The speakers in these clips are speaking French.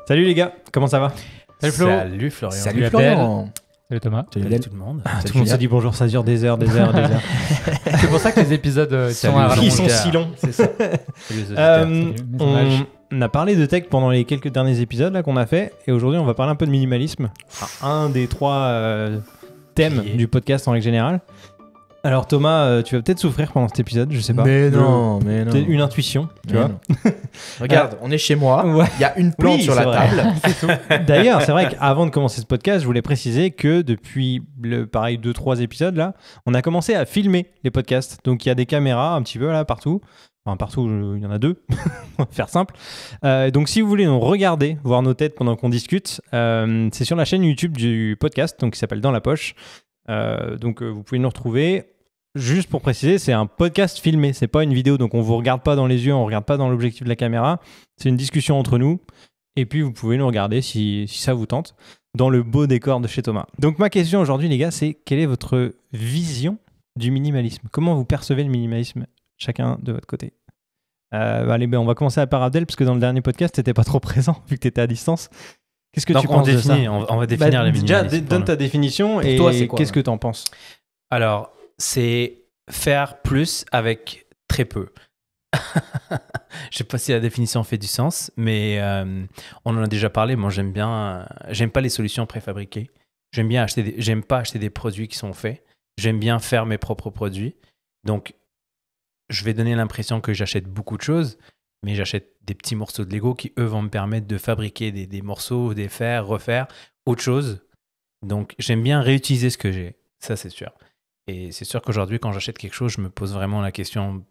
Salut les gars, comment ça va? Salut Flo. Salut Florian. Salut Florian. Salut Thomas. Salut tout le monde. Tout le monde se dit bonjour, ça dure des heures. C'est pour ça que les épisodes sont à Ils sont rallonge. si longs. C'est ça. On a parlé de tech pendant les quelques derniers épisodes là, qu'on a fait, et aujourd'hui on va parler un peu de minimalisme. Un des trois thèmes du podcast en règle générale. Alors Thomas, tu vas peut-être souffrir pendant cet épisode, je sais pas. Mais non. C'est une intuition, tu vois. Regarde, on est chez moi. Ouais. Il y a une plante Oui, sur c'est la vrai. table. C'est tout. D'ailleurs, c'est vrai qu'avant de commencer ce podcast, je voulais préciser que depuis pareil 2-3 épisodes là, on a commencé à filmer les podcasts. Donc il y a des caméras un petit peu là partout. Enfin partout, il y en a 2. On va faire simple. Donc si vous voulez nous regarder, voir nos têtes pendant qu'on discute, c'est sur la chaîne YouTube du podcast, donc qui s'appelle Dans la poche. Donc vous pouvez nous retrouver. Juste pour préciser, c'est un podcast filmé, c'est pas une vidéo, donc on vous regarde pas dans les yeux, on regarde pas dans l'objectif de la caméra. C'est une discussion entre nous. Et puis vous pouvez nous regarder si ça vous tente dans le beau décor de chez Thomas. Donc ma question aujourd'hui les gars, c'est quelle est votre vision du minimalisme? Comment vous percevez le minimalisme chacun de votre côté? Allez, on va commencer par Abdel, parce que dans le dernier podcast, t'étais pas trop présent vu que t'étais à distance. Qu'est-ce que tu penses de ça? On va définir les Déjà, minimalismes. donne ta définition et toi, c'est quoi, qu'est-ce que t'en penses? Alors, c'est faire plus avec très peu. Je sais pas si la définition fait du sens, mais on en a déjà parlé. Moi, j'aime pas les solutions préfabriquées. J'aime pas acheter des produits qui sont faits. J'aime bien faire mes propres produits. Donc, je vais donner l'impression que j'achète beaucoup de choses, mais j'achète des petits morceaux de Lego qui, eux, vont me permettre de fabriquer des morceaux, des faire, refaire autre chose. Donc, j'aime bien réutiliser ce que j'ai. Ça, c'est sûr. Et c'est sûr qu'aujourd'hui, quand j'achète quelque chose, je me pose vraiment la question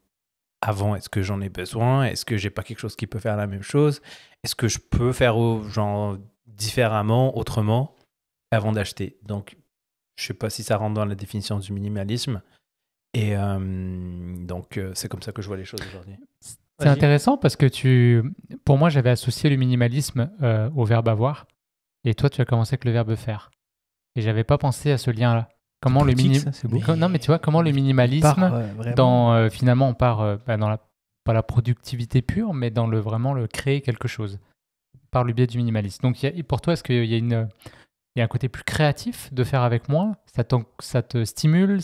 avant, est-ce que j'en ai besoin? Est-ce que j'ai pas quelque chose qui peut faire la même chose? Est-ce que je peux faire genre différemment, autrement, avant d'acheter? Donc, je sais pas si ça rentre dans la définition du minimalisme. Et donc, c'est comme ça que je vois les choses aujourd'hui. C'est intéressant parce que pour moi, j'avais associé le minimalisme au verbe avoir. Et toi, tu as commencé avec le verbe faire. Et j'avais pas pensé à ce lien-là. Comment le Non, mais tu vois, comment le minimalisme, finalement, on part pas la productivité pure, mais dans vraiment le créer quelque chose par le biais du minimalisme. Donc, pour toi, est-ce qu'il y a un côté plus créatif de faire avec moins? Ça te stimule,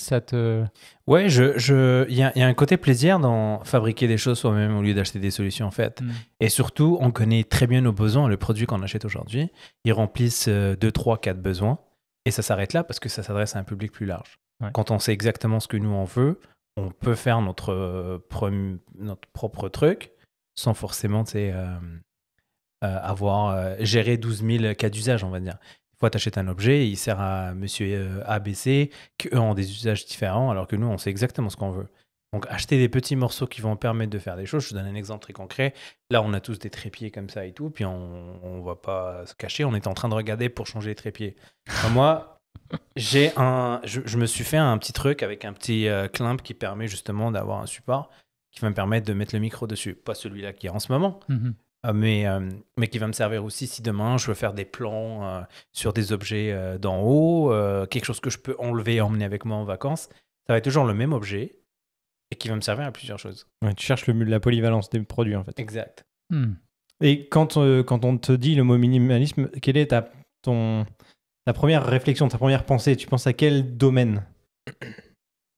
Ouais, il y a un côté plaisir dans fabriquer des choses soi-même au lieu d'acheter des solutions en fait. Et surtout, on connaît très bien nos besoins. Le produit qu'on achète aujourd'hui, ils remplissent 2, 3, 4 besoins. Et ça s'arrête là parce que ça s'adresse à un public plus large. Ouais. Quand on sait exactement ce que nous on veut, on peut faire notre propre truc sans forcément gérer 12 000 cas d'usage, on va dire. Des fois, tu achètes un objet, il sert à monsieur ABC, qu'eux ont des usages différents, alors que nous, on sait exactement ce qu'on veut. Donc, acheter des petits morceaux qui vont permettre de faire des choses. Je te donne un exemple très concret. Là, on a tous des trépieds comme ça et tout, puis on ne va pas se cacher. On est en train de regarder pour changer les trépieds. Enfin, moi, je me suis fait un petit truc avec un petit climp qui permet justement d'avoir un support qui va me permettre de mettre le micro dessus. Pas celui-là qui est en ce moment, mais qui va me servir aussi si demain je veux faire des plans sur des objets d'en haut, quelque chose que je peux enlever et emmener avec moi en vacances. Ça va être toujours le même objet et qui va me servir à plusieurs choses. Ouais, tu cherches la polyvalence des produits en fait. Exact. Et quand on te dit le mot minimalisme, quelle est ta première réflexion, ta première pensée? Tu penses à quel domaine?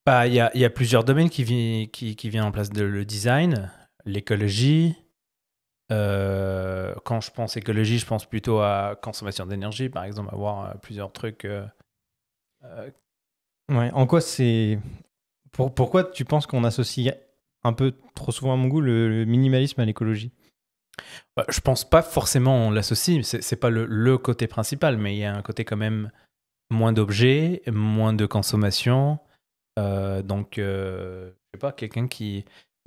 Il y a plusieurs domaines qui viennent en place. Le design, l'écologie. Quand je pense écologie, je pense plutôt à consommation d'énergie, par exemple, avoir plusieurs trucs. Ouais, en quoi c'est... Pourquoi tu penses qu'on associe un peu trop souvent à mon goût le minimalisme à l'écologie? Je pense pas forcément on l'associe, c'est pas le côté principal, mais il y a un côté quand même moins d'objets, moins de consommation. Donc, je sais pas,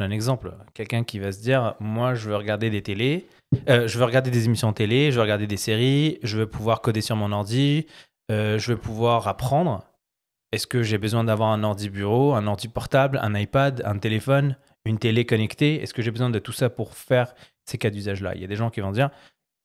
un exemple, quelqu'un qui va se dire, moi je veux regarder des télés, je veux regarder des émissions télé, je veux regarder des séries, je veux pouvoir coder sur mon ordi, je veux pouvoir apprendre. Est-ce que j'ai besoin d'avoir un ordi bureau, un ordi portable, un iPad, un téléphone, une télé connectée? Est-ce que j'ai besoin de tout ça pour faire ces cas d'usage-là? Il y a des gens qui vont dire,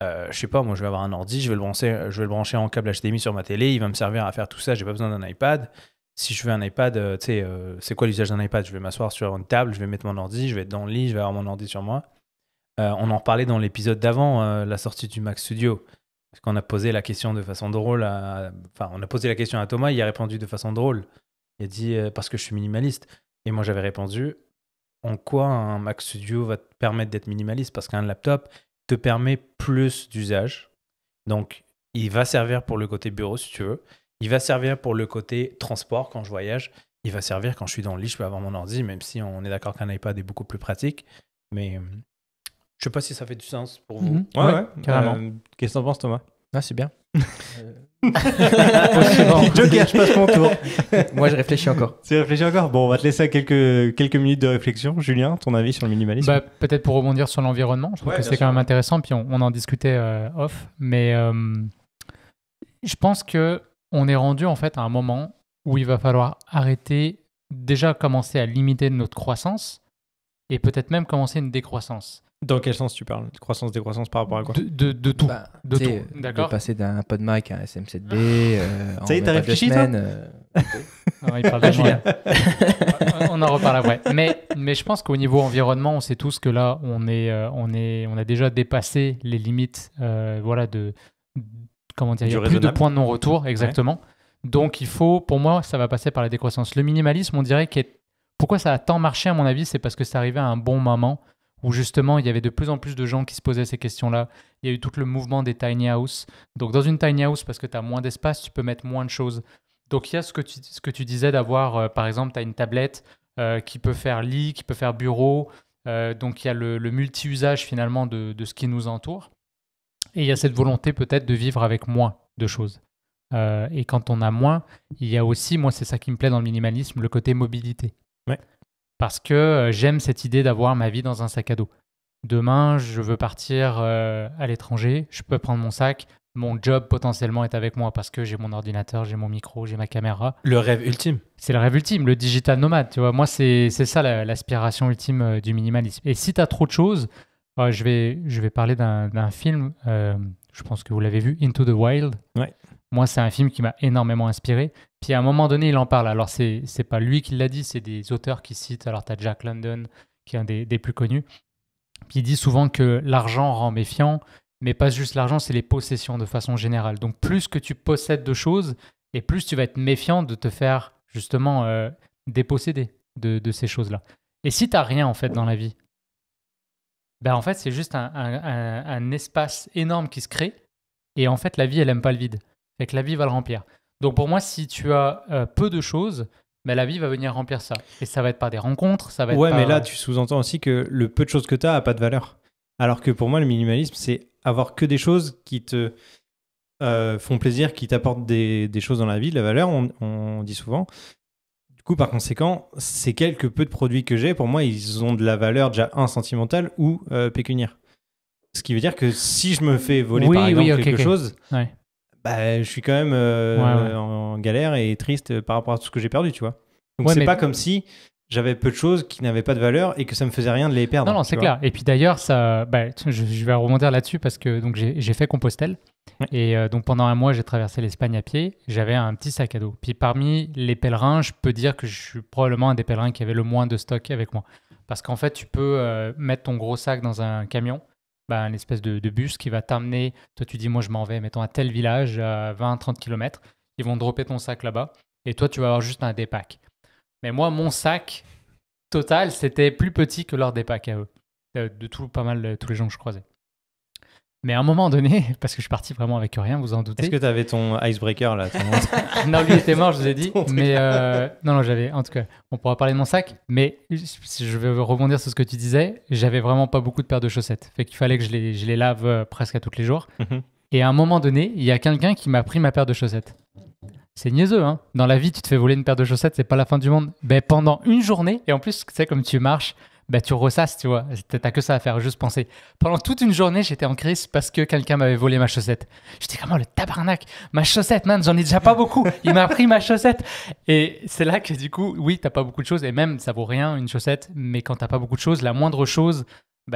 je sais pas, moi je vais avoir un ordi, je vais le brancher en câble HDMI sur ma télé, il va me servir à faire tout ça, j'ai pas besoin d'un iPad. Si je veux un iPad, c'est quoi l'usage d'un iPad? Je vais m'asseoir sur une table, je vais mettre mon ordi, je vais être dans le lit, je vais avoir mon ordi sur moi. On en parlait dans l'épisode d'avant, la sortie du Mac Studio. Parce qu'on a posé la question de façon drôle on a posé la question à Thomas, il a répondu de façon drôle. Il a dit parce que je suis minimaliste. Et moi, j'avais répondu en quoi un Mac Studio va te permettre d'être minimaliste? Parce qu'un laptop te permet plus d'usage. Donc, il va servir pour le côté bureau, si tu veux. Il va servir pour le côté transport quand je voyage. Il va servir quand je suis dans le lit, je peux avoir mon ordi, même si on est d'accord qu'un iPad est beaucoup plus pratique. Mais je sais pas si ça fait du sens pour vous. Ouais, carrément. Qu'est-ce que t'en penses, Thomas? Ah, c'est bien. Joker, je passe mon tour. Moi, je réfléchis encore. Tu réfléchis encore? Bon, on va te laisser à quelques minutes de réflexion. Julien, ton avis sur le minimalisme? Bah, peut-être pour rebondir sur l'environnement, je trouve que c'est quand même intéressant, puis on en discutait off, mais je pense qu'on est rendu en fait à un moment où il va falloir arrêter, déjà commencer à limiter notre croissance, et peut-être même commencer une décroissance. Dans quel sens tu parles? Croissance, décroissance par rapport à quoi? De tout. Bah, de tu sais, tout. D'accord. de passer d'un PodMic à un SM7B. Ça y est, t'as réfléchi, toi? Non, il parle de Julien. On en reparle après. Mais je pense qu'au niveau environnement, on sait tous que là, on a déjà dépassé les limites. Voilà, comment dire, il y a plus de points de non-retour, exactement. Ouais. Donc, pour moi, ça va passer par la décroissance. Le minimalisme, on dirait pourquoi ça a tant marché, à mon avis, c'est parce que c'est arrivé à un bon moment où justement, il y avait de plus en plus de gens qui se posaient ces questions-là. Il y a eu tout le mouvement des tiny house. Donc, dans une tiny house, parce que tu as moins d'espace, tu peux mettre moins de choses. Donc, il y a ce que tu disais d'avoir, par exemple, tu as une tablette qui peut faire lit, qui peut faire bureau. Donc, il y a le multi-usage finalement de ce qui nous entoure. Et il y a cette volonté peut-être de vivre avec moins de choses. Et quand on a moins, il y a aussi, moi, c'est ça qui me plaît dans le minimalisme, le côté mobilité. Ouais. Parce que j'aime cette idée d'avoir ma vie dans un sac à dos. Demain, je veux partir à l'étranger, je peux prendre mon sac. Mon job potentiellement est avec moi parce que j'ai mon ordinateur, j'ai mon micro, j'ai ma caméra. Le rêve ultime. C'est le rêve ultime, le digital nomade. Tu vois, moi, c'est ça l'aspiration ultime du minimalisme. Et si tu as trop de choses, je vais parler d'un film, je pense que vous l'avez vu, Into the Wild. Ouais. Moi, c'est un film qui m'a énormément inspiré. Puis à un moment donné, il en parle. Alors, c'est pas lui qui l'a dit, c'est des auteurs qui citent. Alors, tu as Jack London, qui est un des plus connus. Puis il dit souvent que l'argent rend méfiant, mais pas juste l'argent, c'est les possessions de façon générale. Donc, plus que tu possèdes de choses, et plus tu vas être méfiant de te faire justement déposséder de ces choses-là. Et si tu n'as rien, en fait, dans la vie, ben, en fait, c'est juste un espace énorme qui se crée. Et en fait, la vie, elle n'aime pas le vide. Fait que la vie va le remplir. Donc, pour moi, si tu as peu de choses, ben, la vie va venir remplir ça. Et ça va être par des rencontres, ça va être Ouais, par... mais là, tu sous-entends aussi que le peu de choses que tu as n'a pas de valeur. Alors que pour moi, le minimalisme, c'est avoir que des choses qui te font plaisir, qui t'apportent des choses dans la vie, de la valeur, on dit souvent. Du coup, par conséquent, ces quelques peu de produits que j'ai, pour moi, ils ont de la valeur déjà sentimentale ou pécuniaire. Ce qui veut dire que si je me fais voler par exemple quelque chose, ouais. Bah, je suis quand même en galère et triste par rapport à tout ce que j'ai perdu, tu vois. Donc c'est pas comme si j'avais peu de choses qui n'avaient pas de valeur et que ça me faisait rien de les perdre. Non, c'est clair. Et puis d'ailleurs, je vais rebondir là-dessus parce que donc, j'ai fait Compostelle. Ouais. Et donc pendant un mois, j'ai traversé l'Espagne à pied. J'avais un petit sac à dos. Puis parmi les pèlerins, je peux dire que je suis probablement un des pèlerins qui avait le moins de stock avec moi. Parce qu'en fait, tu peux mettre ton gros sac dans un camion, une espèce de bus qui va t'amener. Toi, tu dis, moi, je m'en vais, mettons, à tel village, à 20-30 km. Ils vont dropper ton sac là-bas. Et toi, tu vas avoir juste un dépack. Mais moi, mon sac total, c'était plus petit que leur dépack à eux. De pas mal tous les gens que je croisais. Mais à un moment donné, parce que je suis parti vraiment avec rien, vous en doutez. Est-ce que tu avais ton icebreaker là? Non, lui était mort, je vous ai dit. Mais non, j'avais. En tout cas, on pourra parler de mon sac. Mais si je vais rebondir sur ce que tu disais, j'avais vraiment pas beaucoup de paires de chaussettes. Fait qu'il fallait que je les lave presque à tous les jours. Mm-hmm. Et à un moment donné, il y a quelqu'un qui m'a pris ma paire de chaussettes. C'est niaiseux, hein. Dans la vie, tu te fais voler une paire de chaussettes, c'est pas la fin du monde. Pendant une journée, et en plus, tu sais, comme tu marches, tu ressasses, tu vois. T'as que ça à faire, juste penser. Pendant toute une journée, j'étais en crise parce que quelqu'un m'avait volé ma chaussette. J'étais comment le tabarnak? Ma chaussette, man, j'en ai déjà pas beaucoup. Il m'a pris ma chaussette. Et c'est là que du coup, oui, t'as pas beaucoup de choses. Et même, ça vaut rien, une chaussette. Mais quand t'as pas beaucoup de choses, la moindre chose,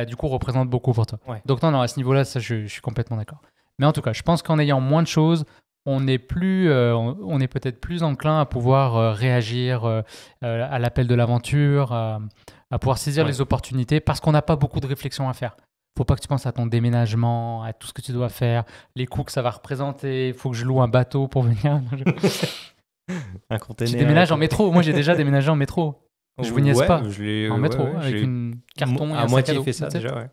du coup, représente beaucoup pour toi. Ouais. Donc non, à ce niveau-là, ça, je suis complètement d'accord. Mais en tout cas, je pense qu'en ayant moins de choses, on est peut-être plus enclin à pouvoir réagir à l'appel de l'aventure, à pouvoir saisir les opportunités parce qu'on n'a pas beaucoup de réflexion à faire. Faut pas que tu penses à ton déménagement, à tout ce que tu dois faire, les coûts que ça va représenter. Il faut que je loue un bateau pour venir. Un container. Tu déménages en métro. Moi, j'ai déjà déménagé en métro. Je vous niaise pas. En métro, ouais, avec une carton et à un moitié sac à dos, fait ça tu sais. déjà, ouais.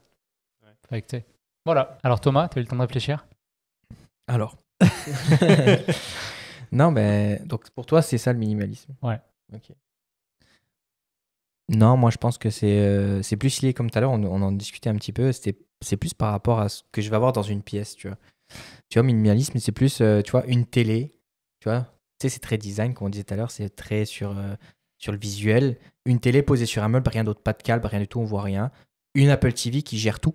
Avec, tu sais. Voilà. Alors Thomas, tu as eu le temps de réfléchir? Alors. Non, mais donc pour toi, c'est ça le minimalisme. Ouais. Ok. Non, moi je pense que c'est plus lié, comme tout à l'heure, on en discutait un petit peu. C'est plus par rapport à ce que je vais avoir dans une pièce, tu vois. Tu vois, minimalisme, c'est plus, tu vois, une télé, tu vois. Tu sais, c'est très design, comme on disait tout à l'heure, c'est très sur le visuel. Une télé posée sur un meuble, rien d'autre, pas de câble, rien du tout, on voit rien. Une Apple TV qui gère tout.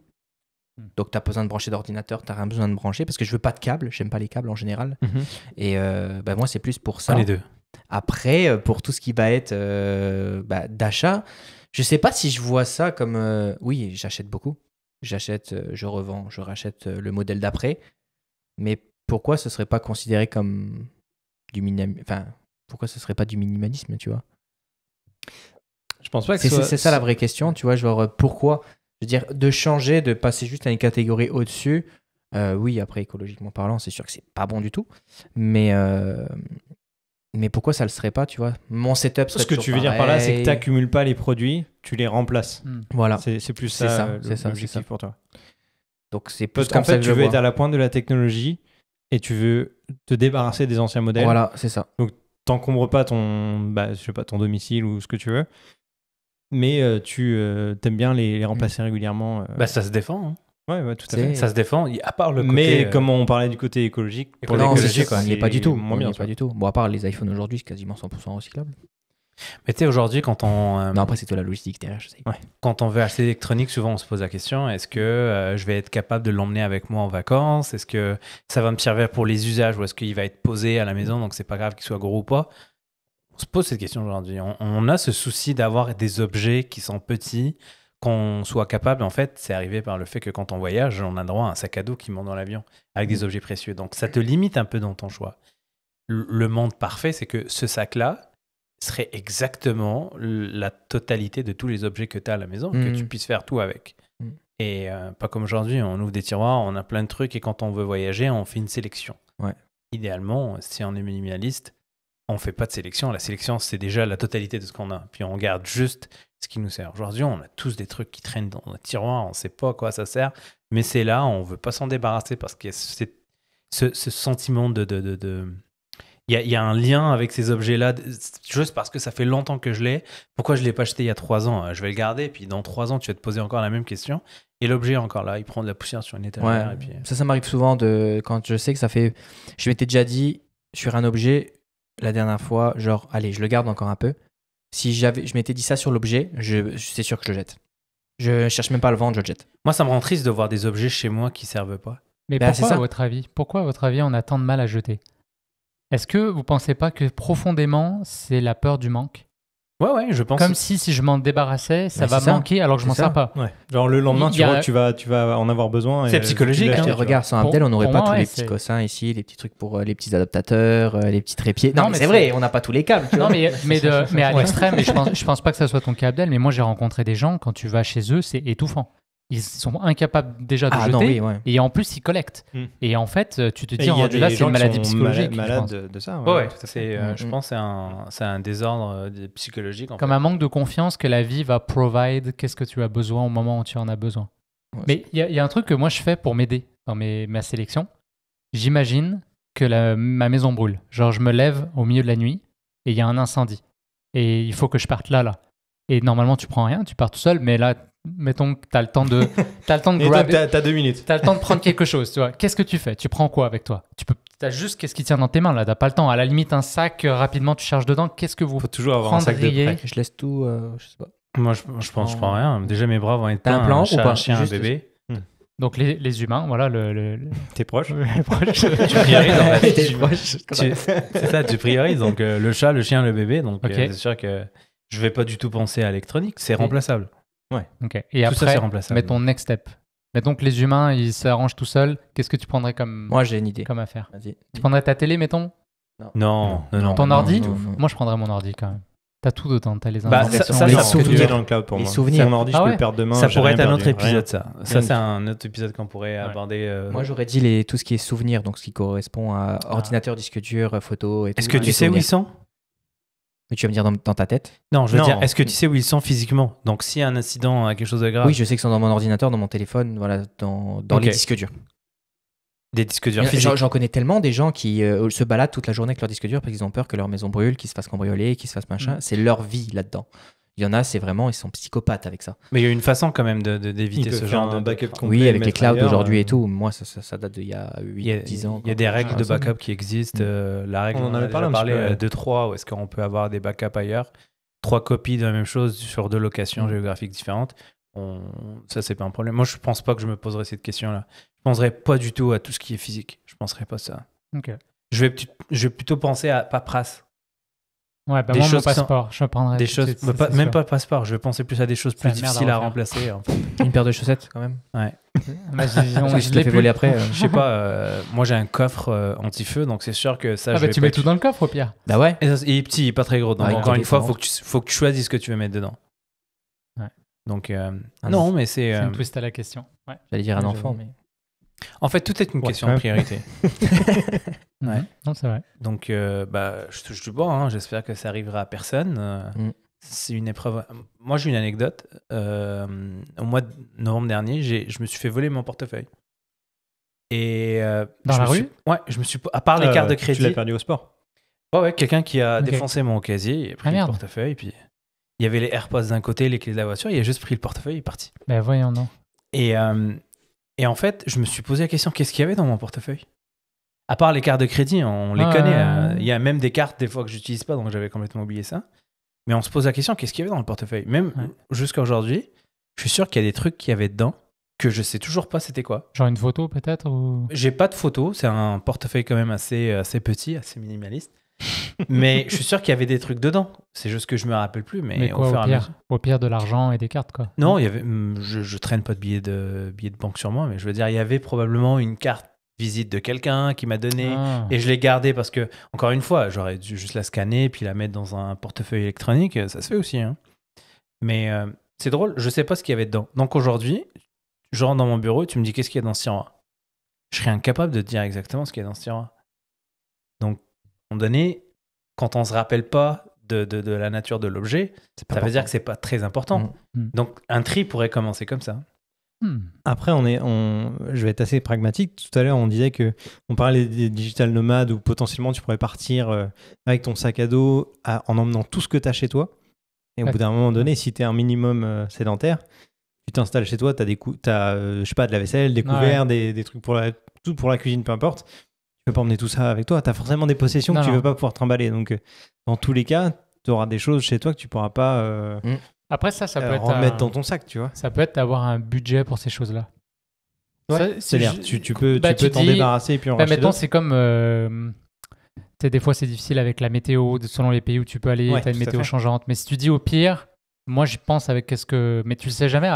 Donc, tu as besoin de brancher d'ordinateur, tu n'as rien besoin de brancher parce que je veux pas de câble, j'aime pas les câbles en général. Et moi, c'est plus pour ça. Les deux. Après, pour tout ce qui va être d'achat, je sais pas si je vois ça comme. Oui, j'achète beaucoup. J'achète, je revends, je rachète le modèle d'après. Mais pourquoi ce serait pas considéré comme du minimalisme? Enfin, pourquoi ce serait pas du minimalisme, tu vois? Je pense pas que c'est ça la vraie question, tu vois, genre pourquoi? Je veux dire, de changer, de passer juste à une catégorie au-dessus, oui, après, écologiquement parlant, c'est sûr que c'est pas bon du tout, mais pourquoi ça le serait pas, tu vois? Mon setup serait Ce que tu veux dire par là, c'est que tu n'accumules pas les produits, tu les remplaces. Voilà. C'est plus C'est ça, ça, l'objectif pour toi. Donc, c'est plus Parce comme qu'en ça fait, que tu je veux vois. être à la pointe de la technologie et tu veux te débarrasser des anciens modèles. Voilà, c'est ça. T'encombres pas ton domicile ou ce que tu veux, mais tu aimes bien les remplacer régulièrement. Ça se défend. Hein. Ouais, tout à fait. Ça se défend, à part le côté... Mais comme on parlait du côté écologique, pour Non, l'écologie, on n'y est pas du tout. Moins On n'y bien, est pas du tout. Bon, à part les iPhones aujourd'hui, c'est quasiment 100% recyclable. Mais tu sais, aujourd'hui, quand on... Non, après, c'est toi la logistique derrière, je sais. Ouais. Quand on veut acheter l'électronique, souvent on se pose la question, est-ce que je vais être capable de l'emmener avec moi en vacances? Est-ce que ça va me servir pour les usages ou est-ce qu'il va être posé à la maison, donc c'est pas grave qu'il soit gros ou pas? On se pose cette question aujourd'hui. On a ce souci d'avoir des objets qui sont petits, qu'on soit capable, en fait, c'est arrivé par le fait que quand on voyage, on a droit à un sac à dos qui monte dans l'avion avec des objets précieux. Donc ça te limite un peu dans ton choix. Le monde parfait, c'est que ce sac-là serait exactement la totalité de tous les objets que tu as à la maison, que tu puisses faire tout avec. Et pas comme aujourd'hui, on ouvre des tiroirs, on a plein de trucs et quand on veut voyager, on fait une sélection. Ouais. Idéalement, si on est minimaliste, on fait pas de sélection. La sélection, c'est déjà la totalité de ce qu'on a. Puis on garde juste ce qui nous sert. Aujourd'hui, on a tous des trucs qui traînent dans notre tiroir, on sait pas à quoi ça sert, mais c'est là, on veut pas s'en débarrasser parce qu'il y a ce sentiment de... Il y a un lien avec ces objets-là, juste parce que ça fait longtemps que je l'ai. Pourquoi je ne l'ai pas acheté il y a 3 ans? Je vais le garder, puis dans 3 ans, tu vas te poser encore la même question. Et l'objet est encore là, il prend de la poussière sur une étagère. Ouais. Et puis... Ça m'arrive souvent quand je sais que ça fait... Je m'étais déjà dit sur un objet, la dernière fois, genre, allez, je le garde encore un peu. Si je m'étais dit ça sur l'objet, c'est sûr que je le jette. Je cherche même pas à le vendre, je le jette. Moi, ça me rend triste de voir des objets chez moi qui ne servent pas. Mais pourquoi, à votre avis, on a tant de mal à jeter? Est-ce que vous pensez pas que profondément, c'est la peur du manque? Ouais, je pense. Comme si je m'en débarrassais, ça va manquer alors que je m'en sers pas. Ouais. Genre le lendemain, tu vois que tu vas en avoir besoin. C'est psychologique. Regarde, sans Abdel, on n'aurait pas tous les petits cossins ici, les petits trucs pour les petits adaptateurs, les petits trépieds. Non, mais c'est vrai, on n'a pas tous les câbles. Tu vois. Non, mais à l'extrême, et je pense pas que ça soit ton cas, Abdel, mais moi j'ai rencontré des gens, quand tu vas chez eux, c'est étouffant. Ils sont incapables déjà de jeter et en plus ils collectent. Et en fait, tu te dis, là c'est une maladie psychologique. Malade de ça. Ouais. Je pense que c'est un désordre psychologique. Comme un manque de confiance que la vie va provide, qu'est-ce que tu as besoin au moment où tu en as besoin. Ouais, mais il y a un truc que moi je fais pour m'aider dans ma sélection. J'imagine que ma maison brûle. Genre je me lève au milieu de la nuit et il y a un incendie. Et il faut que je parte là. Et normalement tu prends rien, tu pars tout seul, mais là... Mettons que tu as le temps de grabber. T'as 2 minutes. Tu as le temps de prendre quelque chose, tu vois. Qu'est-ce que tu fais? Tu prends quoi avec toi? Tu as juste qu'est-ce qui tient dans tes mains là, t'as pas le temps. À la limite un sac, rapidement tu charges dedans. Qu'est-ce que vous faut toujours avoir un sac de prêt. Je laisse tout, je sais pas. Moi je pense je prends rien. Déjà mes bras vont être plein. Un plan ou pas? Un chien, un bébé. Donc les humains, voilà Tes proches. Tu priorises en fait. Tes proches. C'est ça, tu priorises. Donc le chat, le chien, le bébé. Donc c'est sûr que je vais pas du tout penser à l'électronique. C'est remplaçable. Ouais. Okay. Et tout après, ça, c'est remplaçable. mets ton next step. Mettons que les humains, ils s'arrangent tout seuls. Qu'est-ce que tu prendrais comme... Moi, j'ai une idée. Comme affaire. Vas-y. Tu prendrais ta télé, mettons? Non. Ton ordi? Moi, je prendrais mon ordi quand même. T'as tout dedans, t'as les Bah, informations, ça, les ça, tout souvenirs. est dans le cloud pour Les moi. souvenirs. Si mon ordi, Ah je peux ouais. le perdre demain. Ça j'ai pourrait rien être un autre perdu, rien. épisode, ça. Ça, c'est un autre épisode qu'on pourrait aborder. Moi, j'aurais dit tout ce qui est souvenirs, donc ce qui correspond à ordinateur, disque dur, photo et tout. Est-ce que les tu sais où souvenirs. ils sont? Mais tu vas me dire dans ta tête? Non, je veux Non. dire, est-ce que tu sais où ils sont physiquement? Donc, s'il y a un incident, quelque chose de grave, Oui, je sais qu'ils sont dans mon ordinateur, dans mon téléphone, voilà, dans Ok. les disques durs. des disques durs physiques. J'en connais tellement des gens qui se baladent toute la journée avec leur disque dur parce qu'ils ont peur que leur maison brûle, qu'ils se fassent cambrioler, qu'ils se fassent machin. C'est leur vie là-dedans. Il y en a, c'est vraiment, ils sont psychopathes avec ça. Mais il y a une façon quand même Il d'éviter peut ce faire genre un de backup complet. Oui, avec les mettre clouds ailleurs, aujourd'hui et tout. Moi, ça date d'il y a Il y a, 8-10 ans. il y a des règles de raison. backup qui existent. La règle, On en avait parlé un petit peu, ouais. de 3, où est-ce qu'on peut avoir des backups ailleurs. 3 copies de la même chose sur 2 locations géographiques différentes. Ça, c'est pas un problème. Moi, je pense pas que je me poserais cette question-là. Je penserais pas du tout à tout ce qui est physique. Je penserais pas à ça. Ok. Je vais plutôt penser à paperasse. Ouais, bah Des moi, mon choses qui sont- passeport, je prendrais. Des tout de choses, suite, bah, ça, c'est même sûr. pas le passeport. Je vais penser plus à des choses C'est plus la merde à difficiles à refaire. remplacer. En fait. Une paire de chaussettes quand même. Bah, Si je je te l'ai fais plus. voler après. Je sais pas. Moi, j'ai un coffre anti-feu, donc c'est sûr que ça. Ah je bah vais tu pas mets être- tout dans le coffre au pire. Bah ouais. Et il est petit, il est pas très gros. Donc Ouais, encore il une fois, dépend. faut que tu choisisses ce que tu veux mettre dedans. Ouais. Donc Ah, non, mais c'est. C'est une twist à la question. Ouais. J'allais dire un Ouais, enfant, j'avoue. mais. En fait, tout est une Ouais, question quand de même. priorité. Ouais. Non, c'est vrai. Donc, je touche du bois. Hein. J'espère que ça arrivera à personne. C'est une épreuve. Moi, j'ai une anecdote. Au mois de novembre dernier, je me suis fait voler mon portefeuille. Et Dans je la me rue suis- Ouais, je me suis. À part les cartes de Tu l'as crédit. perdu au sport. Ouais, quelqu'un qui a Ok. défoncé mon casier, il a pris Ah, le merde. portefeuille, puis il y avait les AirPods d'un côté, les clés de la voiture, il a juste pris le portefeuille, il est parti. Ben voyons, non. Et en fait, je me suis posé la question, qu'est-ce qu'il y avait dans mon portefeuille? À part les cartes de crédit, on les Ouais. connaît. Il y a même des cartes des fois que j'utilise pas, donc j'avais complètement oublié ça. Mais on se pose la question, qu'est-ce qu'il y avait dans le portefeuille? Même Ouais. jusqu'à aujourd'hui, je suis sûr qu'il y a des trucs qu'il y avait dedans que je sais toujours pas c'était quoi. Genre une photo peut-être ou... J'ai pas de photo, c'est un portefeuille quand même assez petit, assez minimaliste. Mais je suis sûr qu'il y avait des trucs dedans. C'est juste que je me rappelle plus, mais, Mais au quoi, fur et au à pire? mesure. Au pire de l'argent et des cartes, quoi. Non, il y avait, je traîne pas de billets de banque sur moi, mais je veux dire, il y avait probablement une carte visite de quelqu'un qui m'a donné. Ah. Et je l'ai gardée parce que, encore une fois, j'aurais dû juste la scanner puis la mettre dans un portefeuille électronique. Ça se fait aussi. Hein. Mais c'est drôle, je sais pas ce qu'il y avait dedans. Donc aujourd'hui, je rentre dans mon bureau et tu me dis qu'est-ce qu'il y a dans ce tiroir. Je serais incapable de te dire exactement ce qu'il y a dans ce tiroir. Donc, à un moment donné, quand on se rappelle pas de la nature de l'objet, ça veut dire que c'est pas très important. Mm. Donc, un tri pourrait commencer comme ça. Après, je vais être assez pragmatique. Tout à l'heure, on disait que on parlait des digital nomades où potentiellement tu pourrais partir avec ton sac à dos en emmenant tout ce que tu as chez toi. Et au Ouais. bout d'un moment donné, si tu es un minimum sédentaire, tu t'installes chez toi, tu as, je sais pas, de la vaisselle, des couverts, des trucs tout pour la cuisine, peu importe. Tu peux pas emmener tout ça avec toi. Tu as forcément des possessions Non, que tu non. veux pas pouvoir trimballer. Donc, dans tous les cas, tu auras des choses chez toi que tu pourras pas Après ça peut être remettre dans ton sac, tu vois. ça peut être d'avoir un budget pour ces choses-là. Ça, C'est-à-dire, je- tu peux Bah, t'en dis- débarrasser et puis en Bah, racheter mettons, d'autres. c'est comme... tu sais, des fois, c'est difficile avec la météo, selon les pays où tu peux aller, Ouais, tu as une tout à météo fait. changeante. Mais si tu dis au pire, moi, j'y pense avec qu'est-ce que... Mais tu le sais jamais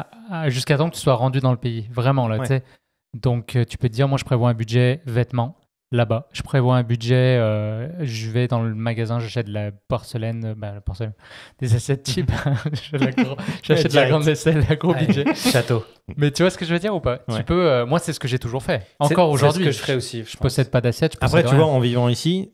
jusqu'à temps que tu sois rendu dans le pays. Vraiment, là, Ouais. tu sais. Donc, tu peux te dire, moi, je prévois un budget vêtements là-bas. Je prévois un budget, je vais dans le magasin, j'achète de la porcelaine, la porcelaine, des assiettes cheap. J'achète de la direct. grande vaisselle à gros Ouais. budget. Château. Mais tu vois ce que je veux dire ou pas? Ouais. Tu peux, moi, c'est ce que j'ai toujours fait. Encore aujourd'hui. C'est ce que je ferais aussi. Je possède pas d'assiette. je Après, possède tu rien. vois, en vivant ici,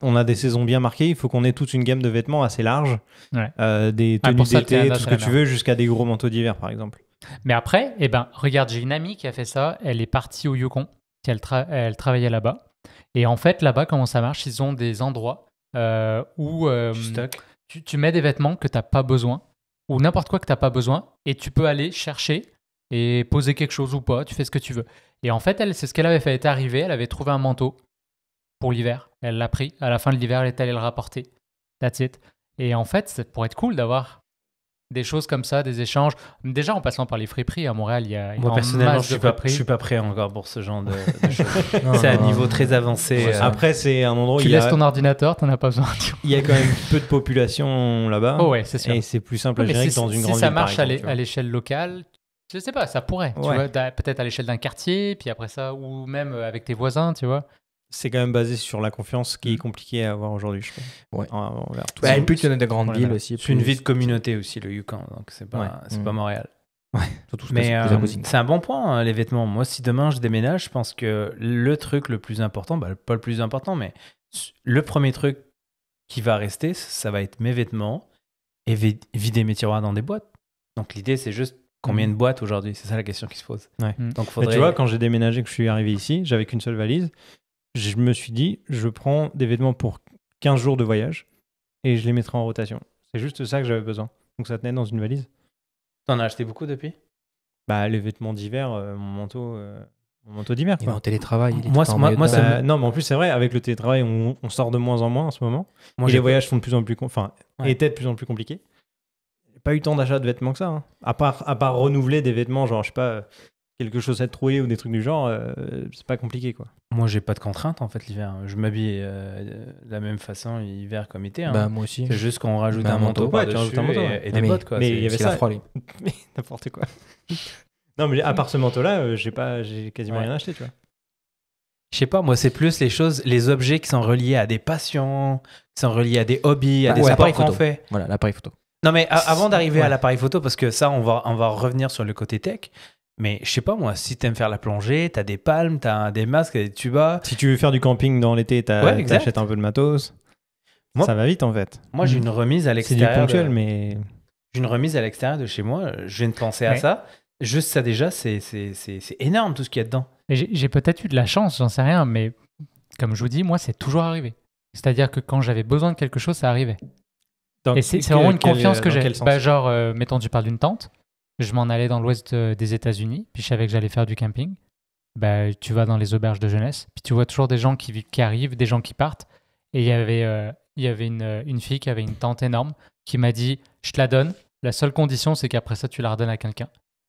on a des saisons bien marquées. Il faut qu'on ait toute une gamme de vêtements assez large. Ouais. Des Ah, tenues pour ça, le d'été, Canada, tout ce c'est que la tu veux, jusqu'à des gros manteaux d'hiver, par exemple. Mais après, regarde, j'ai une amie qui a fait ça. Elle est partie au Yukon. Elle travaillait là-bas. Et en fait, là-bas, comment ça marche? Ils ont des endroits où tu mets des vêtements que tu n'as pas besoin ou n'importe quoi que tu n'as pas besoin et tu peux aller chercher et poser quelque chose ou pas. Tu fais ce que tu veux. Et en fait, elle, c'est ce qu'elle avait fait. Elle était arrivée, elle avait trouvé un manteau pour l'hiver. Elle l'a pris. À la fin de l'hiver, elle est allée le rapporter. That's it. Et en fait, ça pourrait être cool d'avoir des choses comme ça, des échanges. Déjà, en passant par les friperies, à Montréal, il y a Moi, en personnellement, masse je de suis friperies. pas prêt encore pour ce genre de choses. Non, C'est un non, niveau non. très avancé. Ouais, Après, c'est un endroit où Tu il y laisses a, ton ordinateur, t'en as pas besoin. il y a quand même peu de population là-bas. Oh ouais, c'est sûr. Et c'est plus simple Ouais, à mais gérer si, que dans une si grande ça ville, par marche exemple, tu vois. à l'échelle locale, je sais pas, ça pourrait. Tu Ouais. vois, peut-être à l'échelle d'un quartier, puis après ça, ou même avec tes voisins, tu vois. c'est quand même basé sur la confiance qui est compliquée à avoir aujourd'hui, je trouve. Ouais. Envers tout Bah, ça. plus tu en as de grandes villes aussi. C'est une vie de communauté aussi, le Yukon, donc c'est pas Montréal. Surtout Mais c'est un bon point, hein, les vêtements. Moi, si demain je déménage, je pense que le truc le plus important, bah, pas le plus important, mais le premier truc qui va rester, ça va être mes vêtements et vider mes tiroirs dans des boîtes. Donc l'idée, c'est juste combien de boîtes aujourd'hui? C'est ça la question qui se pose. Ouais. Donc Mais tu vois, quand j'ai déménagé, que je suis arrivé ici, j'avais qu'une seule valise. Je me suis dit, je prends des vêtements pour 15 jours de voyage et je les mettrai en rotation. C'est juste ça que j'avais besoin. Donc ça tenait dans une valise. T'en as acheté beaucoup depuis? Bah, les vêtements d'hiver, mon manteau d'hiver. Il Quoi. est en télétravail. Non, mais en plus, c'est vrai, avec le télétravail, on sort de moins en moins en ce moment. Et les voyages sont de plus en plus étaient de plus en plus compliqués. Pas eu tant d'achats de vêtements que ça. Hein. À part renouveler des vêtements, genre, je sais pas, quelques chaussettes trouées ou des trucs du genre, c'est pas compliqué, quoi. Moi, j'ai pas de contraintes, en fait, l'hiver. Je m'habille de la même façon, hiver comme été. Hein. Bah, moi aussi. C'est juste qu'on rajoute un manteau par-dessus et des bottes, quoi. Mais il y avait ça. Froid, Mais n'importe quoi. Non, mais à part ce manteau-là, j'ai quasiment rien acheté, tu vois. Je sais pas, moi, c'est plus les objets qui sont reliés à des passions, qui sont reliés à des hobbies, à des sports qu'on fait. Voilà, l'appareil photo. Non, mais avant d'arriver à l'appareil photo, parce que ça, on va revenir sur le côté tech. Mais je sais pas, moi, si t'aimes faire la plongée, t'as des palmes, t'as des masques, des tubas. Si tu veux faire du camping dans l'été, t'achètes un peu de matos. Moi, ça va vite, en fait. Moi, j'ai une remise à l'extérieur. C'est du ponctuel, mais... J'ai une remise à l'extérieur de chez moi. Je viens de penser à ça. Juste ça, déjà, c'est énorme, tout ce qu'il y a dedans. J'ai peut-être eu de la chance, j'en sais rien, mais comme je vous dis, moi, c'est toujours arrivé. C'est-à-dire que quand j'avais besoin de quelque chose, ça arrivait. Et c'est vraiment une confiance que j'ai. Genre, mettons, tu parles d'une tente. Je m'en allais dans l'ouest des États-Unis, puis je savais que j'allais faire du camping. Bah, tu vas dans les auberges de jeunesse, puis tu vois toujours des gens qui arrivent, des gens qui partent. Et il y avait une fille qui avait une tente énorme qui m'a dit « Je te la donne, la seule condition, c'est qu'après ça, tu la redonnes à quelqu'un.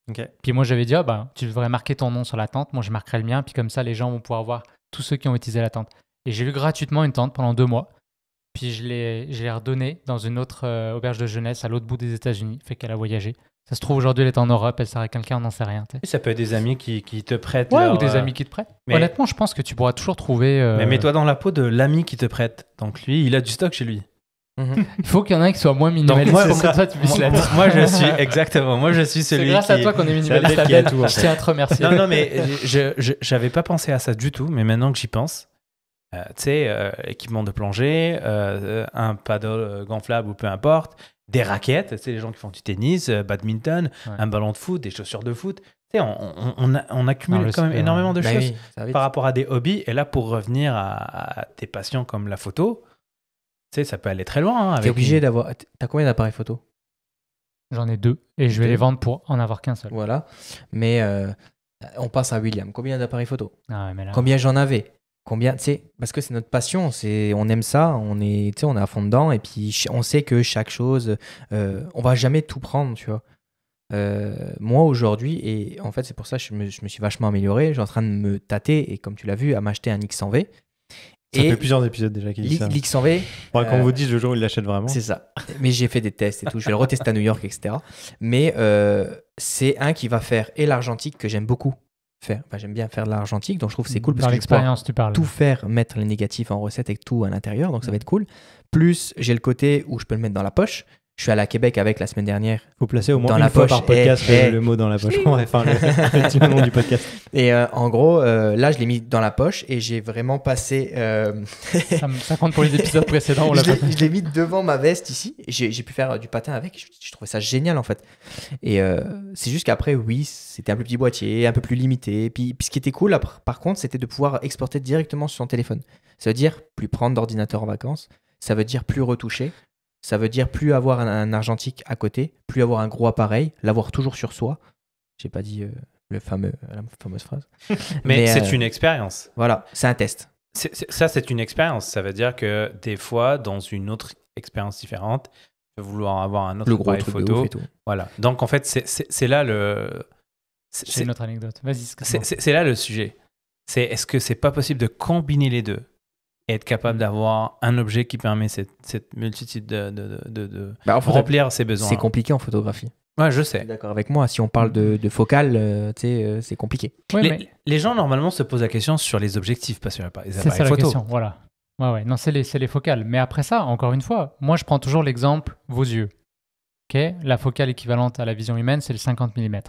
Okay. » Puis moi, j'avais dit « bah, tu devrais marquer ton nom sur la tente, moi je marquerai le mien, puis comme ça, les gens vont pouvoir voir tous ceux qui ont utilisé la tente. » Et j'ai eu gratuitement une tente pendant 2 mois. Puis je l'ai redonnée dans une autre auberge de jeunesse à l'autre bout des États-Unis, fait qu'elle a voyagé. Ça se trouve, aujourd'hui, elle est en Europe, elle sert à quelqu'un, on n'en sait rien. Ça peut être des amis qui te prêtent. Ouais, ou des amis qui te prêtent. Mais... Honnêtement, je pense que tu pourras toujours trouver... Mais mets-toi dans la peau de l'ami qui te prête. Donc lui, il a du stock chez lui. Il faut qu'il y en ait un qui soit moins minimaliste pour que toi, tu puisses l'être. Moi, je suis, exactement, moi, je suis celui qui... C'est grâce à toi qu'on est minimaliste. Je tiens à te remercier. Non, mais j'avais pas pensé à ça du tout, mais maintenant que j'y pense, tu sais, équipement de plongée, un paddle gonflable ou peu importe, des raquettes, tu sais, les gens qui font du tennis, badminton, un ballon de foot, des chaussures de foot. Tu sais, on accumule quand même énormément de choses par rapport à des hobbies. Et là, pour revenir à tes passions comme la photo, tu sais, ça peut aller très loin. T'es obligé d'avoir... T'as combien d'appareils photo? J'en ai 2 et je vais les vendre pour en avoir qu'un seul. Voilà. Mais on passe à William. Combien d'appareils photo? Mais là... Combien j'en avais? Combien, tu sais, parce que c'est notre passion, on aime ça, on est à fond dedans, et puis on sait que chaque chose, on va jamais tout prendre, tu vois. Moi aujourd'hui, et en fait c'est pour ça que je me suis vachement amélioré, je suis en train de me tâter, et comme tu l'as vu, à m'acheter un X100V. Ça fait plusieurs épisodes déjà qu'il dit ça. L'X100V. Quand on vous dit le jour où il l'achète vraiment. C'est ça. Mais j'ai fait des tests et tout, je vais le retester à New York, etc. Mais c'est un qui va faire et l'argentique que j'aime beaucoup. J'aime bien faire de l'argentique, donc je trouve que c'est cool parce que l'expérience, tu parles. Tout faire, mettre les négatifs en recette avec tout à l'intérieur, donc ça va être cool. Plus j'ai le côté où je peux le mettre dans la poche. Je suis allé à Québec avec la semaine dernière. Il faut placer au moins une fois par podcast le mot dans la poche. Enfin, le petit nom du podcast. Et en gros, là, je l'ai mis dans la poche et j'ai vraiment passé... Ça compte pour les épisodes précédents. Je l'ai mis devant ma veste ici. J'ai pu faire du patin avec. Je trouvais ça génial, en fait. Et c'est juste qu'après, oui, c'était un plus petit boîtier, un peu plus limité. Puis ce qui était cool, par contre, c'était de pouvoir exporter directement sur son téléphone. Ça veut dire plus prendre d'ordinateur en vacances. Ça veut dire plus retoucher. Ça veut dire plus avoir un argentique à côté, plus avoir un gros appareil, l'avoir toujours sur soi. J'ai pas dit la fameuse phrase. Mais c'est une expérience. Voilà, c'est un test. Ça, c'est une expérience. Ça veut dire que des fois, dans une autre expérience différente, tu peux vouloir avoir un autre appareil photo. Voilà. Donc, en fait, c'est là le... C'est une autre anecdote. Vas-y. C'est là le sujet. Est-ce que c'est pas possible de combiner les deux? Et être capable d'avoir un objet qui permet cette multitude de remplir ses besoins. C'est compliqué en photographie. Ouais, je Tu es sais. d'accord avec moi. Si on parle de focale, c'est compliqué. Ouais, mais Les gens, normalement, se posent la question sur les objectifs, pas sur les c'est ça appareils la photo. question. Voilà. Ouais. Non, c'est les focales. Mais après ça, encore une fois, moi, je prends toujours l'exemple vos yeux. Ok, la focale équivalente à la vision humaine, c'est le 50 mm.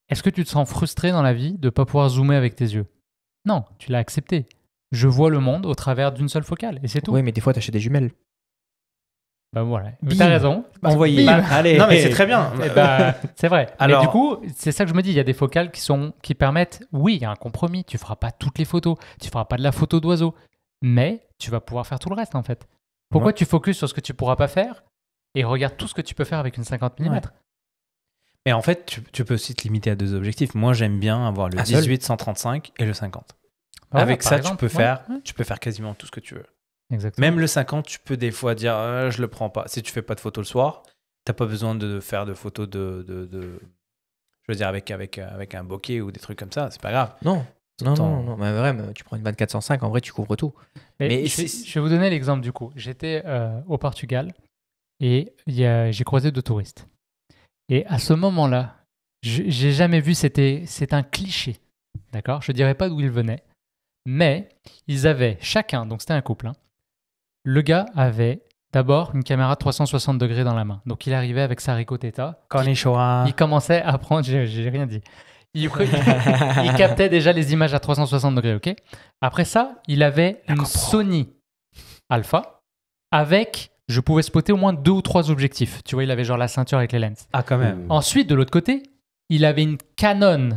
Est-ce que tu te sens frustré dans la vie de ne pas pouvoir zoomer avec tes yeux? Non, tu l'as accepté. Je vois le monde au travers d'une seule focale et c'est tout. Oui, mais des fois, tu achètes des jumelles. Bah voilà, Bim. t'as raison. Envoyé. Bim. Allez. Non, mais c'est très bien. Eh ben, c'est vrai. Alors- Mais du coup, c'est ça que je me dis. Il y a des focales qui permettent. Oui, il y a un compromis. Tu feras pas toutes les photos. Tu feras pas de la photo d'oiseau. Mais tu vas pouvoir faire tout le reste en fait. Pourquoi Ouais. tu focuses sur ce que tu pourras pas faire et regarde tout ce que tu peux faire avec une 50 mm? Ouais. Mais en fait, tu peux aussi te limiter à 2 objectifs. Moi, j'aime bien avoir le Un seul 18-135 et le 50. Voilà, Avec par ça, exemple. tu peux faire quasiment tout ce que tu veux. Exactement. Même le 50, tu peux des fois dire je le prends pas. Si tu fais pas de photos le soir, t'as pas besoin de faire de photos je veux dire avec un bokeh ou des trucs comme ça, c'est pas grave. Non. Tout Non, le temps. non, non, mais vraiment, tu prends une 2405, en vrai, tu couvres tout. Mais Mais je vais vous donner l'exemple du coup. J'étais au Portugal et j'ai croisé 2 touristes. Et à ce moment-là, j'ai jamais vu, c'est un cliché. D'accord? Je ne dirais pas d'où ils venaient. Mais ils avaient chacun, donc c'était un couple, hein, le gars avait d'abord une caméra 360 degrés dans la main. Donc il arrivait avec sa Ricoh Theta. Konnichiwa. Il commençait à prendre, j'ai rien dit. Il captait déjà les images à 360 degrés, ok? Après ça, il avait une Sony Alpha avec, je pouvais spotter au moins 2 ou 3 objectifs. Tu vois, il avait genre la ceinture avec les lenses. Ah, quand même. Ensuite, de l'autre côté, il avait une Canon.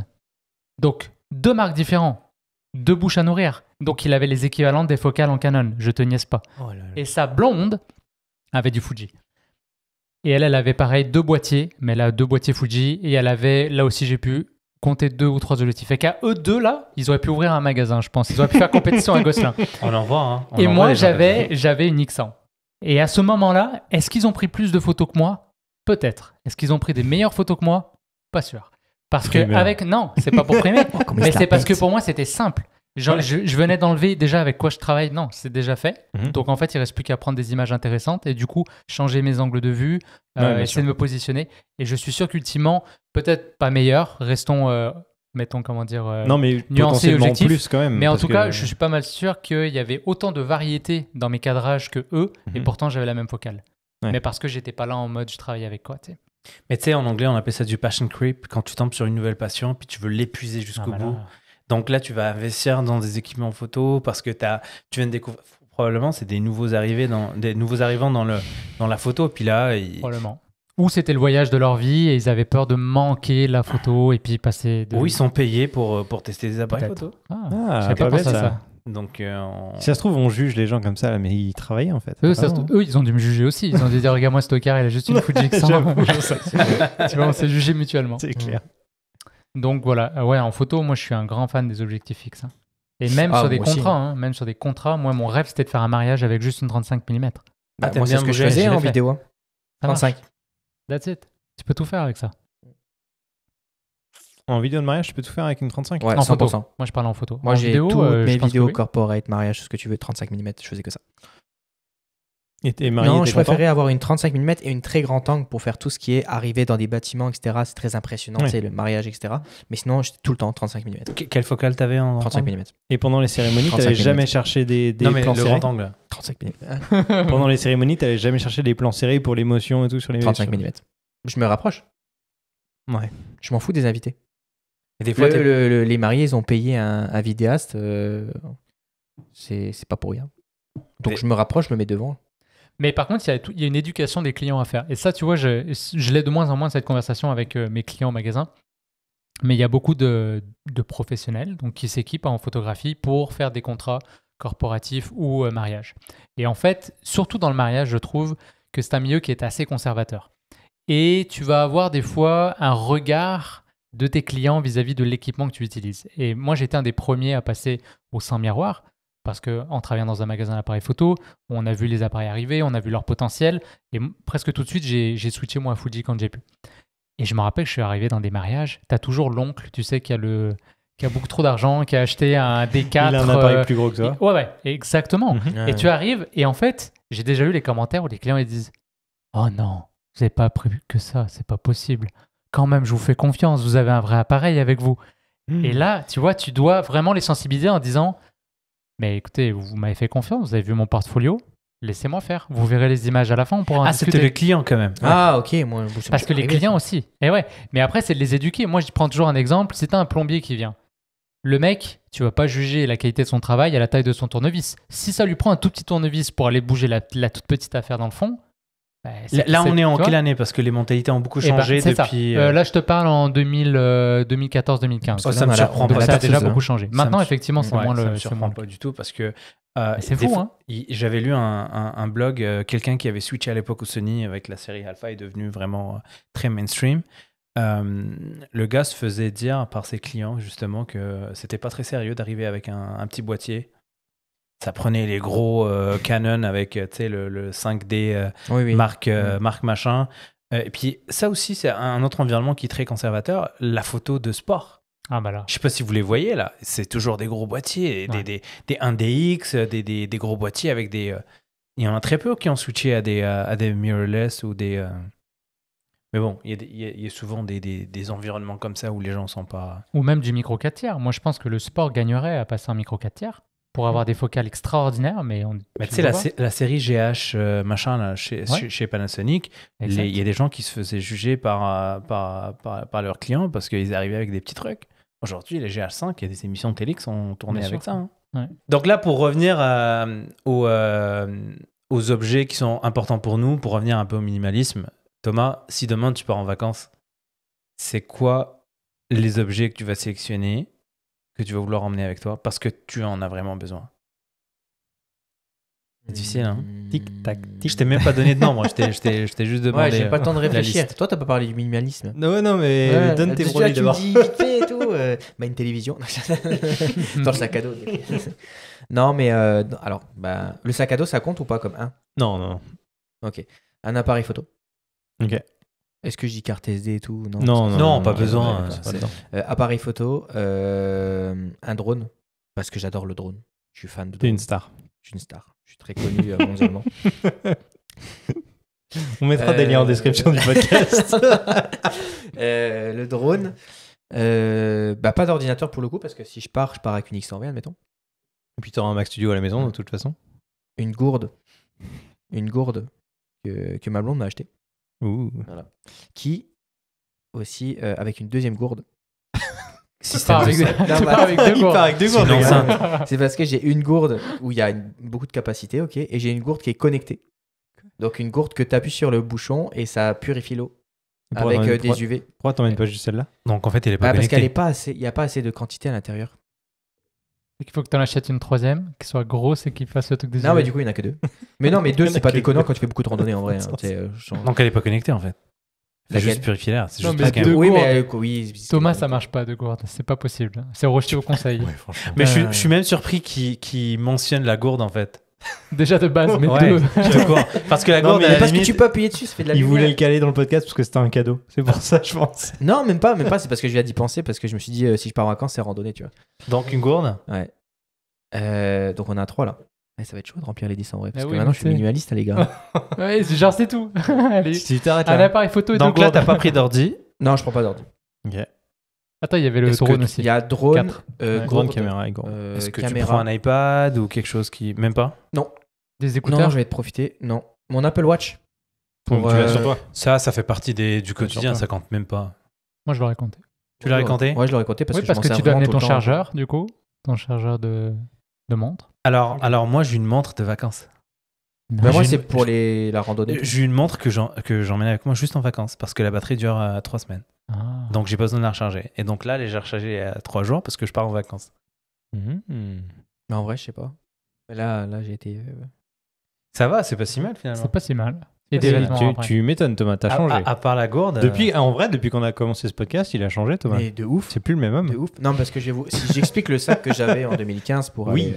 Donc, 2 marques différentes, 2 bouches à nourrir. Donc, il avait les équivalents des focales en Canon. Je te niaise pas. Oh là là. Et sa blonde avait du Fuji. Et elle avait pareil 2 boîtiers, mais elle a 2 boîtiers Fuji. Et elle avait, là aussi, j'ai pu compter 2 ou 3 objectifs. Et qu'à eux deux, là, ils auraient pu ouvrir un magasin, je pense. Ils auraient pu faire compétition à Gosselin. On en voit. Hein. On Et en voit moi, des gens comme ça. j'avais une X100. Et à ce moment-là, est-ce qu'ils ont pris plus de photos que moi? Peut-être. Est-ce qu'ils ont pris des meilleures photos que moi? Pas sûr. Parce que Primeur. avec... Non, c'est pas pour primer. Comment il Mais se la c'est parce que pète. pour moi, c'était simple. Genre, je venais d'enlever déjà avec quoi je travaille. Non, c'est déjà fait. Mhm. Donc en fait, il reste plus qu'à prendre des images intéressantes et du coup, changer mes angles de vue, Ouais, bien essayer sûr. de me positionner. Et je suis sûr qu'ultimement, peut-être pas meilleur, restons, mettons, comment dire, Non, mais nuancé potentiellement objectif. plus quand même. mais en parce tout que- cas, je suis pas mal sûr qu'il y avait autant de variété dans mes cadrages que eux, et Mhm. pourtant j'avais la même focale. Ouais. Mais parce que j'étais pas là en mode je travaillais avec quoi, tu sais. Mais tu sais, en anglais, on appelle ça du passion creep. Quand tu tombes sur une nouvelle passion, puis tu veux l'épuiser jusqu'au Ah, voilà. bout. Donc là, tu vas investir dans des équipements photo parce que tu viens de découvrir. Probablement, c'est des nouveaux arrivants dans la photo. Puis là, Probablement. Ou c'était le voyage de leur vie et ils avaient peur de manquer la photo et puis passer de... ils sont payés pour tester des appareils Peut-être. photo. Ah, j'avais pas pas bête pensé à ça. ça. Donc, Si ça se trouve, on juge les gens comme ça, là, mais ils travaillaient en fait. Eux, ça se Vraiment. trouve- eux, ils ont dû me juger aussi. Ils ont dû dire, regarde-moi ce tocard, il a juste une Fuji X100. J'avoue, je sais. Tu vois, on s'est jugé mutuellement. C'est clair. Donc voilà, ouais, en photo, moi je suis un grand fan des objectifs fixes. Hein. Et même Ah, sur des moi aussi. contrats, hein, même sur des contrats, moi mon rêve c'était de faire un mariage avec juste une 35 mm. Bah, t'aimes moi, c'est bien ce que je bouger, faisais je l'ai en fait. vidéo. hein. Ça marche. 35. That's it. Tu peux tout faire avec ça. En vidéo de mariage, tu peux tout faire avec une 35. Ouais, En 100%. photo. Moi je parle en photo. Moi, En j'ai vidéo, toutes mes je pense que vidéos oui. corporate, mariage, ce que tu veux, 35 mm, je faisais que ça. Et t'es marié, Non, t'es je content préférais avoir une 35 mm et une très grand angle pour faire tout ce qui est arriver dans des bâtiments, etc. C'est très impressionnant, Ouais. tu sais, le mariage, etc. Mais sinon, j'étais tout le temps 35 mm. Quelle focale t'avais en 35 mm. Et pendant les cérémonies, 35 t'avais mm. jamais cherché des Non, mais plans le serrés grand angle. 35 mm. Pendant les cérémonies, t'avais jamais cherché des plans serrés pour l'émotion et tout sur les 35 sur- mm. Je me rapproche. Ouais. Je m'en fous des invités. Et des fois, Les mariés, ils ont payé un vidéaste. C'est pas pour rien. Donc Mais- je me rapproche, je me mets devant. Mais par contre, il y a une éducation des clients à faire. Et ça, tu vois, je l'ai de moins en moins cette conversation avec mes clients au magasin. Mais il y a beaucoup de professionnels donc, qui s'équipent en photographie pour faire des contrats corporatifs ou mariage. Et en fait, surtout dans le mariage, je trouve que c'est un milieu qui est assez conservateur. Et tu vas avoir des fois un regard de tes clients vis-à-vis de l'équipement que tu utilises. Et moi, j'étais un des premiers à passer au sans miroir. Parce qu'en travaillant dans un magasin d'appareils photo, on a vu les appareils arriver, on a vu leur potentiel. Et presque tout de suite, j'ai switché moi à Fuji quand j'ai pu. Et je me rappelle que je suis arrivé dans des mariages. Tu as toujours l'oncle, tu sais, qui a beaucoup trop d'argent, qui a acheté un D4. Il a un appareil plus gros que toi. Ouais, exactement. Mhm. Et tu arrives, et en fait, j'ai déjà eu les commentaires où les clients ils disent « Oh non, Vous n'avez pas prévu que ça, c'est pas possible. Quand même, je vous fais confiance, vous avez un vrai appareil avec vous. Et là, tu vois, tu dois vraiment les sensibiliser en disant mais écoutez, vous m'avez fait confiance, vous avez vu mon portfolio, laissez-moi faire. Vous verrez les images à la fin, on pourra en discuter. C'était le client quand même. Ah, ok. Moi, Parce que les clients aussi. Et ouais. Mais après, c'est de les éduquer. Moi, je prends toujours un exemple. C'est un plombier qui vient. Le mec, tu vas pas juger la qualité de son travail à la taille de son tournevis. Si ça lui prend un tout petit tournevis pour aller bouger la toute petite affaire dans le fond. Bah, là, on est en quelle année? Parce que les mentalités ont beaucoup changé depuis. Là, je te parle en 2014-2015. Ça me surprend pas. Ça a déjà beaucoup changé. Maintenant, effectivement, c'est moins le. Ça me surprend pas du tout parce que. C'est fou, hein. J'avais lu un blog, quelqu'un qui avait switché à l'époque au Sony avec la série Alpha est devenu vraiment très mainstream. Le gars se faisait dire par ses clients justement que c'était pas très sérieux d'arriver avec un petit boîtier. Ça prenait les gros Canon avec le 5D marque machin. Et puis ça aussi, c'est un autre environnement qui est très conservateur, la photo de sport. Ah bah là. Je sais pas si vous les voyez là, c'est toujours des gros boîtiers, des 1DX, des gros boîtiers avec des... Il y en a très peu qui ont switché à des mirrorless ou des... Mais bon, il y a souvent des environnements comme ça où les gens sont pas... Ou même du micro 4 tiers. Moi, je pense que le sport gagnerait à passer un micro 4 tiers pour avoir des focales extraordinaires, mais tu sais, la série GH machin là, chez Panasonic, il y a des gens qui se faisaient juger par leurs clients parce qu'ils arrivaient avec des petits trucs. Aujourd'hui, les GH5, il y a des émissions de télé qui sont tournées avec ça. Hein. Ouais. Donc là, pour revenir aux objets qui sont importants pour nous, pour revenir un peu au minimalisme, Thomas, si demain tu pars en vacances, c'est quoi les objets que tu vas sélectionner, que tu vas vouloir emmener avec toi, parce que tu en as vraiment besoin? C'est difficile, hein? Tic-tac, tic. Je t'ai même pas donné de nom, moi. Je t'ai juste demandé. Ouais, j'ai pas le temps de réfléchir. liste. Toi, t'as pas parlé du minimalisme. Non, mais donne tes produits d'abord. Tu me dis vite fait et tout. Une télévision. Dans le sac à dos. Non, mais alors, le sac à dos, ça compte ou pas comme un? Non. Ok. Un appareil photo. Ok. Est-ce que je dis carte SD et tout? Non, pas besoin. Appareil photo, un drone, parce que j'adore le drone. Je suis fan de drone. T'es une star. Je suis une star. Je suis très connu mondialement. On mettra des liens en description du podcast. Le drone, pas d'ordinateur pour le coup, parce que si je pars avec une X120, admettons. Et puis t'auras un Mac Studio à la maison, de toute façon. Une gourde que ma blonde m'a acheté. Voilà. Qui aussi avec une deuxième gourde. Tu pars avec deux gourdes. C'est parce que j'ai une gourde où il y a beaucoup de capacité, ok, et j'ai une gourde qui est connectée. Donc une gourde que tu appuies sur le bouchon et ça purifie l'eau avec des UV. Pourquoi t'emmènes pas juste celle-là? Donc en fait, elle est pas parce connectée. qu'elle est pas assez, il y a pas assez de quantité à l'intérieur. Il faut que tu en achètes une troisième qui soit grosse et qui fasse le truc des Non, UV. mais du coup, il n'y en a que deux. Mais non, mais deux, c'est pas déconnant quand tu fais beaucoup de randonnée en vrai. Donc elle est pas connectée en fait. Elle juste purifier l'air. C'est juste parce qu'elle... Oui, mais Thomas, ça marche pas de gourde. C'est pas possible. C'est rejeté au conseil. Ouais, franchement. Mais je suis même surpris qu'il mentionne la gourde en fait. Déjà de base, mais ouais, deux. Parce que la gourde, parce que tu peux appuyer dessus, ça fait de la Il lumière. voulait le caler dans le podcast parce que c'était un cadeau. C'est pour ça, je pense. Non, même pas. C'est parce que je viens d'y penser, parce que je me suis dit, si je pars en vacances, c'est randonnée, tu vois. Donc une gourde. Ouais. Donc on a 3 là. Ça va être chaud de remplir les 10 en vrai. Parce que oui, maintenant je suis minimaliste, les gars. Ouais, genre c'est tout. Allez. Si tu t'arrêtes Un là. appareil photo et Donc deux là, gourdes. t'as pas pris d'ordi. Non, je prends pas d'ordi. Ok. Attends, il y avait le drone aussi. Il y a drone, 4. Grande gourde, caméra et gourde. Est-ce que tu caméra. prends un iPad ou quelque chose qui... Même pas? Des écouteurs. Non, je vais te profiter. Non. Mon Apple Watch. Tu l'as sur toi. Ça fait partie du quotidien, toi. ça compte même pas. Moi, je l'aurais compté. Tu l'aurais compté? Ouais, je l'aurais compté parce Oui, que parce je que m'en tu sers dois vraiment amener tout ton le temps. chargeur, du coup. Ton chargeur de montre. Alors moi, j'ai une montre de vacances. Bah, moi, J'ai c'est une- pour la randonnée. J'ai une montre que j'emmène avec moi juste en vacances parce que la batterie dure 3 semaines. Ah. Donc, j'ai pas besoin de la recharger. Et donc là, j'ai rechargé à 3 jours parce que je pars en vacances. Mais en vrai, je sais pas. Mais là, j'ai été. Ça va, c'est pas si mal finalement. C'est pas si mal. Et des vêtements après. Tu m'étonnes, Thomas. T'as changé. À part la gourde. En vrai, depuis qu'on a commencé ce podcast, il a changé, Thomas. Mais de ouf. C'est plus le même homme. De ouf. Non, parce que si j'explique le sac que j'avais en 2015 pour Oui.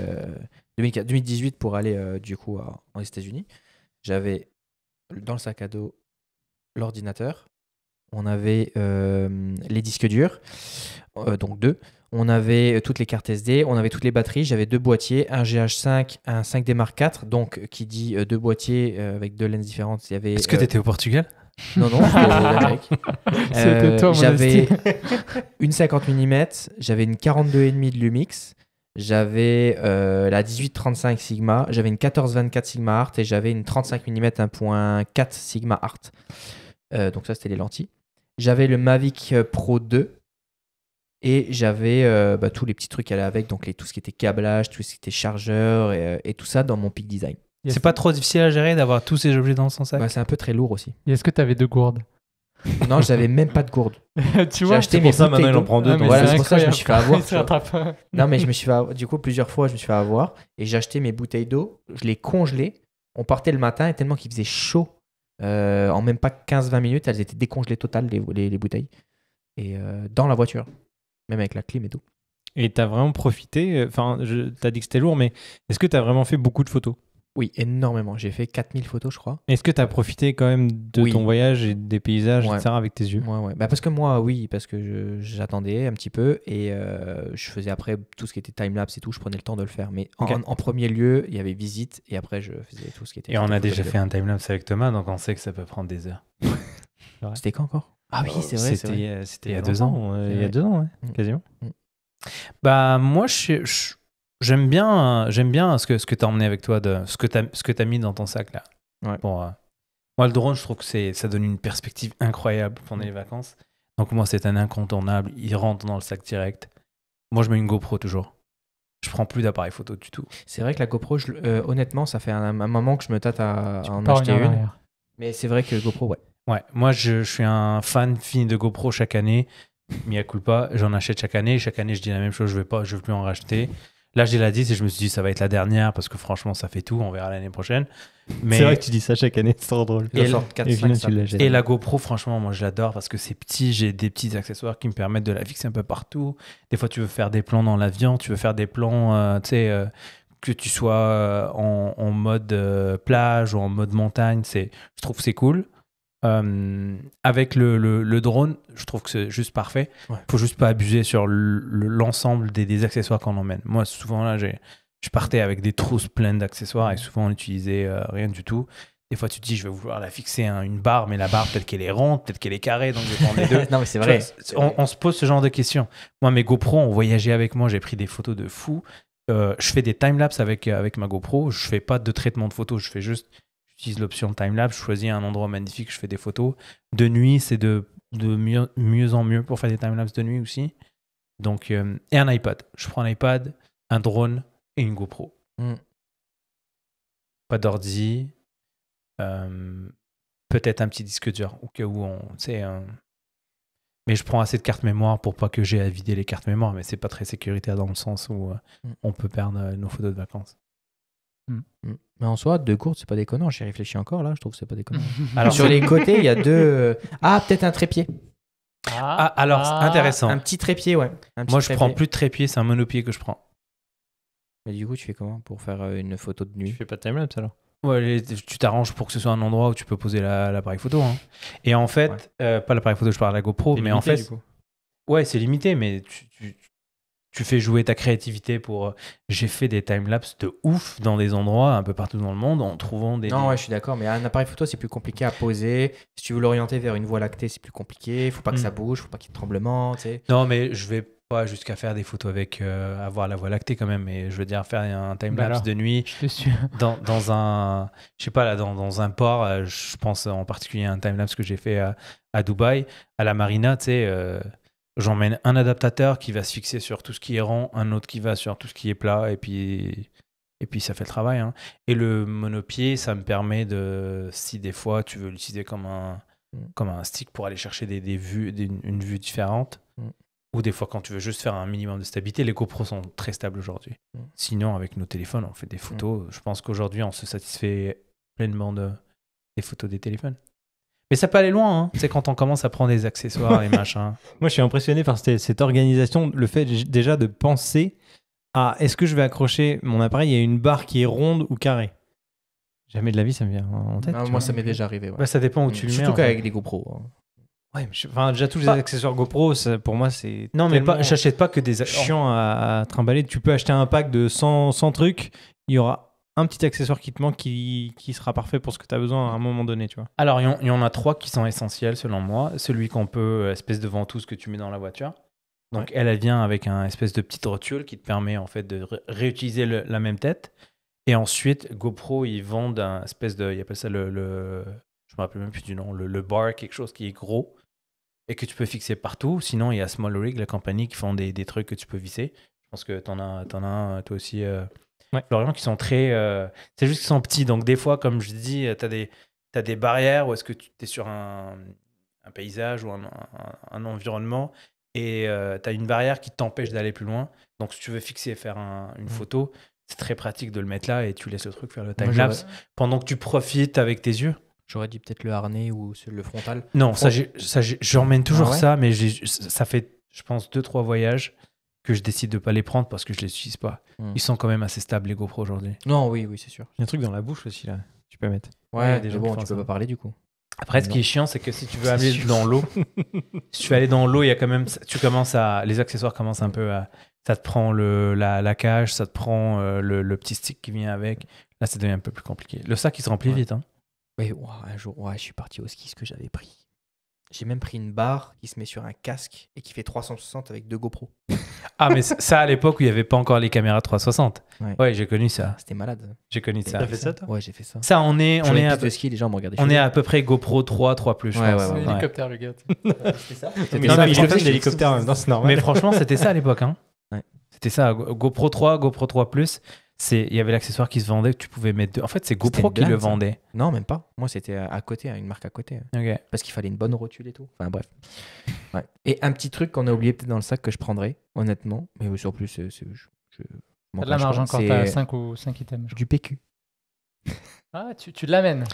aller. 2018 pour aller du coup aux États-Unis, j'avais dans le sac à dos l'ordinateur, on avait les disques durs, donc 2. On avait toutes les cartes SD, on avait toutes les batteries. J'avais 2 boîtiers, un GH5, un 5D Mark IV, donc qui dit 2 boîtiers avec 2 lenses différentes. Il y avait, Est-ce que t'étais au Portugal? Non, c'était l'Amérique. C'était toi, mon J'avais une 50 mm, j'avais une 42,5 de Lumix, j'avais la 18-35 Sigma, j'avais une 14-24 Sigma Art et j'avais une 35 mm 1.4 Sigma Art. Donc ça, c'était les lentilles. J'avais le Mavic Pro 2 et j'avais tous les petits trucs qui allaient avec, donc tout ce qui était câblage, tout ce qui était chargeur et tout ça dans mon Peak Design. C'est pas trop difficile à gérer d'avoir tous ces objets dans son sac? C'est un peu très lourd aussi. Et est-ce que tu avais 2 gourdes? Non, j'avais même pas de gourde. Tu vois, J'ai acheté C'est mes pour ça, bouteilles maintenant, il en d'eau. prend 2. Ah, mais Voilà, c'est c'est pour ça que je me suis fait avoir. Il se rattrape. Non, mais je me suis fait, du coup, plusieurs fois, je me suis fait avoir et j'ai acheté mes bouteilles d'eau, je les congelais. On partait le matin et tellement qu'il faisait chaud, en même pas 15-20 minutes, elles étaient décongelées totales, les bouteilles. Et dans la voiture, même avec la clim et tout. Et t'as vraiment profité, enfin, t'as dit que c'était lourd, mais est-ce que t'as vraiment fait beaucoup de photos? Oui, énormément. J'ai fait 4000 photos, je crois. Est-ce que t'as profité quand même de Oui. ton voyage et des paysages, Ouais. etc., avec tes yeux? Ouais. Parce que moi, oui, parce que j'attendais un petit peu et je faisais après tout ce qui était time-lapse et tout, je prenais le temps de le faire. Mais Ok. en premier lieu, il y avait visite et après, je faisais tout ce qui était. Et on a photo déjà vidéo. fait un timelapse avec Thomas, donc on sait que ça peut prendre des heures. C'était quand encore? Ah oui, c'est vrai. c'est vrai. C'était Il y a longtemps, 2 ans. il y a 2 ans, ouais, Mm. quasiment. Bah, moi, j'aime bien ce que tu as emmené avec toi, ce que tu as mis dans ton sac là. Ouais. Moi, le drone, je trouve que ça donne une perspective incroyable pendant les vacances. Donc, moi, c'est un incontournable. Il rentre dans le sac direct. Moi, je mets une GoPro toujours. Je prends plus d'appareil photo du tout. C'est vrai que la GoPro, honnêtement, ça fait un moment que je me tâte à Tu en peux pas acheter revenir en une. arrière. Mais c'est vrai que GoPro, ouais. Ouais, moi, je suis un fan fini de GoPro chaque année. Mea culpa, j'en achète chaque année. Chaque année, je dis la même chose, je veux plus en racheter. Là, j'ai la 10 et je me suis dit, ça va être la dernière parce que franchement, ça fait tout. On verra l'année prochaine. Mais C'est vrai que tu dis ça chaque année, c'est trop drôle. Il en sort 4, et 5, finalement, ça. tu l'achètes. Et la GoPro, franchement, moi je l'adore parce que c'est petit, j'ai des petits accessoires qui me permettent de la fixer un peu partout. Des fois, tu veux faire des plans dans l'avion, tu veux faire des plans, que tu sois en mode plage ou en mode montagne, je trouve que c'est cool. Avec le drone, je trouve que c'est juste parfait. Ouais. Faut juste pas abuser sur l'ensemble des accessoires qu'on emmène. Moi, souvent là, je partais avec des trousses pleines d'accessoires et souvent on n'utilisait rien du tout. Des fois, tu te dis, je vais vouloir la fixer une barre, mais la barre, peut-être qu'elle est ronde, peut-être qu'elle est carrée, donc je vais prendre les deux. Non, mais c'est Tu vrai. vois, on se pose ce genre de questions. Moi, mes GoPro ont voyagé avec moi, j'ai pris des photos de fou. Je fais des timelapses avec ma GoPro, je fais pas de traitement de photos, j'utilise l'option timelapse, je choisis un endroit magnifique, je fais des photos. De nuit, c'est de mieux en mieux pour faire des timelapses de nuit aussi. Donc, et un iPad. Je prends un iPad, un drone et une GoPro. Mm. Pas d'ordi. Peut-être un petit disque dur au cas où mais je prends assez de cartes mémoire pour pas que j'ai à vider les cartes mémoire, mais c'est pas très sécuritaire dans le sens où on peut perdre nos photos de vacances. Mais en soi, 2 gourdes, c'est pas déconnant. J'y réfléchis encore là, je trouve que c'est pas déconnant. Alors, Sur les côtés, il y a 2. Ah, peut-être un trépied. intéressant. Un petit trépied, ouais. Un petit Moi, je trépied. prends plus de trépied, c'est un monopied que je prends. Mais du coup, tu fais comment pour faire une photo de Tu nuit? fais pas de timelapse alors? Ouais, tu t'arranges pour que ce soit un endroit où tu peux poser l'appareil photo. Hein. Et en fait, pas l'appareil photo, je parle de la GoPro, C'est mais en limité, fait, du coup. ouais, c'est limité, mais tu fais jouer ta créativité pour. J'ai fait des timelapses de ouf dans des endroits un peu partout dans le monde en trouvant des. Non, ouais, je suis d'accord, mais un appareil photo, c'est plus compliqué à poser. Si tu veux l'orienter vers une voie lactée, c'est plus compliqué. Faut pas que ça bouge, faut pas qu'il y ait de tremblement, tu sais. Non, mais je vais pas jusqu'à faire des photos avec avoir la voie lactée quand même, mais je veux dire faire un Bah timelapse alors. de nuit Je te suis. dans un, je sais pas là, dans un port. Je pense en particulier à un timelapse que j'ai fait à Dubaï, à la marina, tu sais. J'emmène un adaptateur qui va se fixer sur tout ce qui est rond, un autre qui va sur tout ce qui est plat, et puis ça fait le travail. Hein. Et le monopied, ça me permet de, si des fois tu veux l'utiliser comme un stick pour aller chercher des vues, une vue différente, ou des fois quand tu veux juste faire un minimum de stabilité, les GoPro sont très stables aujourd'hui. Sinon, avec nos téléphones, on fait des photos. Je pense qu'aujourd'hui, on se satisfait pleinement des photos des téléphones. Mais ça peut aller loin, hein. Tu sais, quand on commence à prendre des accessoires et machin. Moi, je suis impressionné par cette organisation, le fait déjà de penser à est-ce que je vais accrocher mon appareil à une barre qui est ronde ou carrée. Jamais de la vie, ça me vient en tête. Ah, tu moi, vois. ça m'est déjà arrivé. Ouais. Bah, ça dépend où tu le mets. Surtout en fait. qu'avec les GoPro. Hein. Ouais, mais enfin, déjà tous les Pas- accessoires GoPro, pour moi, c'est Non, mais tellement j'achète pas que des chiant à trimballer. Tu peux acheter un pack de 100 trucs, il y aura un petit accessoire qui te manque qui sera parfait pour ce que tu as besoin à un moment donné, tu vois. Alors, il y en a 3 qui sont essentiels selon moi. Celui qu'on peut, espèce de ventouse que tu mets dans la voiture. Donc, elle vient avec un espèce de petite rotule qui te permet en fait de réutiliser la même tête. Et ensuite, GoPro, ils vendent un espèce de, ils appellent ça je me rappelle même plus du nom, le bar, quelque chose qui est gros et que tu peux fixer partout. Sinon, il y a Small Rig, la compagnie, qui font des trucs que tu peux visser. Je pense que t'en as un, toi aussi, Florian, qui sont très... c'est juste qu'ils sont petits. Donc, des fois, comme je dis, t'as des barrières où est-ce que tu es sur un paysage ou un environnement et t'as une barrière qui t'empêche d'aller plus loin. Donc, si tu veux fixer et faire une photo, c'est très pratique de le mettre là et tu laisses le truc faire le time-lapse pendant que tu profites avec tes yeux. J'aurais dit peut-être le harnais ou le frontal. Non, j'emmène toujours ça, mais ça fait, je pense, 2-3 voyages que je décide de ne pas les prendre parce que je ne les utilise pas. Ils sont quand même assez stables, les GoPro, aujourd'hui. Non, oui, c'est sûr. Il y a un truc dans la bouche aussi, là, tu peux mettre. Ouais, déjà bon, tu peux pas parler du coup. Après, ce qui est chiant, c'est que si tu veux aller dans l'eau, si tu veux aller dans l'eau, il y a quand même, les accessoires commencent un peu à... Ça te prend la cage, ça te prend le petit stick qui vient avec. Là, ça devient un peu plus compliqué. Le sac, il se remplit vite. Hein. Oui, un jour, je suis parti au ski, ce que j'avais pris. J'ai même pris une barre qui se met sur un casque et qui fait 360 avec 2 GoPro. Ah, mais ça, à l'époque où il n'y avait pas encore les caméras 360. Ouais, j'ai connu ça. C'était malade. J'ai connu ça. T'as fait ça, toi ? Ouais, j'ai fait ça. Ça, on est de ski, les gens me regardaient. On est à peu près GoPro 3 plus, je pense. C'est un hélicoptère, le gars. C'était ça. Mais il fait l'hélicoptère, non, c'est normal. Mais franchement, c'était ça à l'époque. Hein. Ouais. C'était ça. GoPro 3 plus. Il y avait l'accessoire qui se vendait que tu pouvais mettre. En fait, c'est GoPro qui le vendait. Non, même pas. Moi, c'était à côté, une marque à côté. Okay. Parce qu'il fallait une bonne rotule et tout. Enfin, bref. Ouais. Et un petit truc qu'on a oublié peut-être dans le sac que je prendrais, honnêtement. Mais sur plus, T'as de la marge encore, t'as 5 items. Du PQ. Ah, tu l'amènes.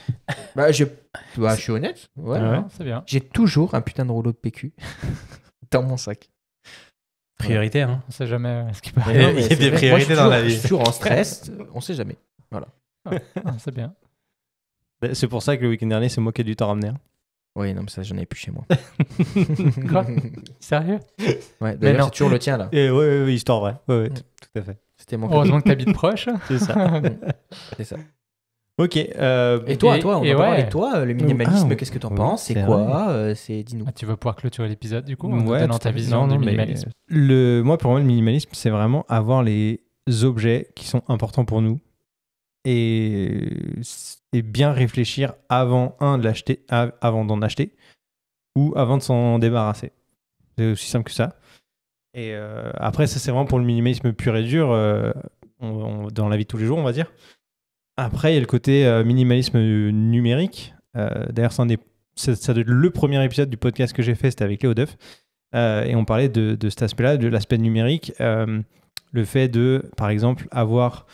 Je suis honnête. Ouais. C'est bien. J'ai toujours un putain de rouleau de PQ dans mon sac. Priorité, hein. On sait jamais ce qui peut arriver. Il y a des priorités dans la vie. Je suis toujours en stress, on sait jamais. Voilà. C'est bien. C'est pour ça que le week-end dernier, c'est moi qui ai dû t'en ramener. Hein. Oui, non, mais ça, j'en ai plus chez moi. Quoi ? Sérieux ? Ouais, d'ailleurs, c'est toujours le tien, là. Et oui, histoire vraie. Ouais, tout à fait. C'était mon Heureusement que t'habites proche. C'est ça. C'est ça. Ok. Et toi, on va parler de toi, le minimalisme, qu'est-ce que t'en penses ? C'est quoi dis-nous. Tu vas pouvoir clôturer l'épisode, du coup, en ouais, donnant ta vision du minimalisme. Moi, pour moi, le minimalisme, c'est vraiment avoir les objets qui sont importants pour nous et bien réfléchir avant d'en acheter ou avant de s'en débarrasser. C'est aussi simple que ça. Et après, ça, c'est vraiment pour le minimalisme pur et dur dans la vie de tous les jours, on va dire. Après, il y a le côté minimalisme numérique. D'ailleurs, ça doit être le premier épisode du podcast que j'ai fait, c'était avec Léo Duff. Et on parlait de cet aspect-là, de l'aspect numérique. Le fait de, par exemple, avoir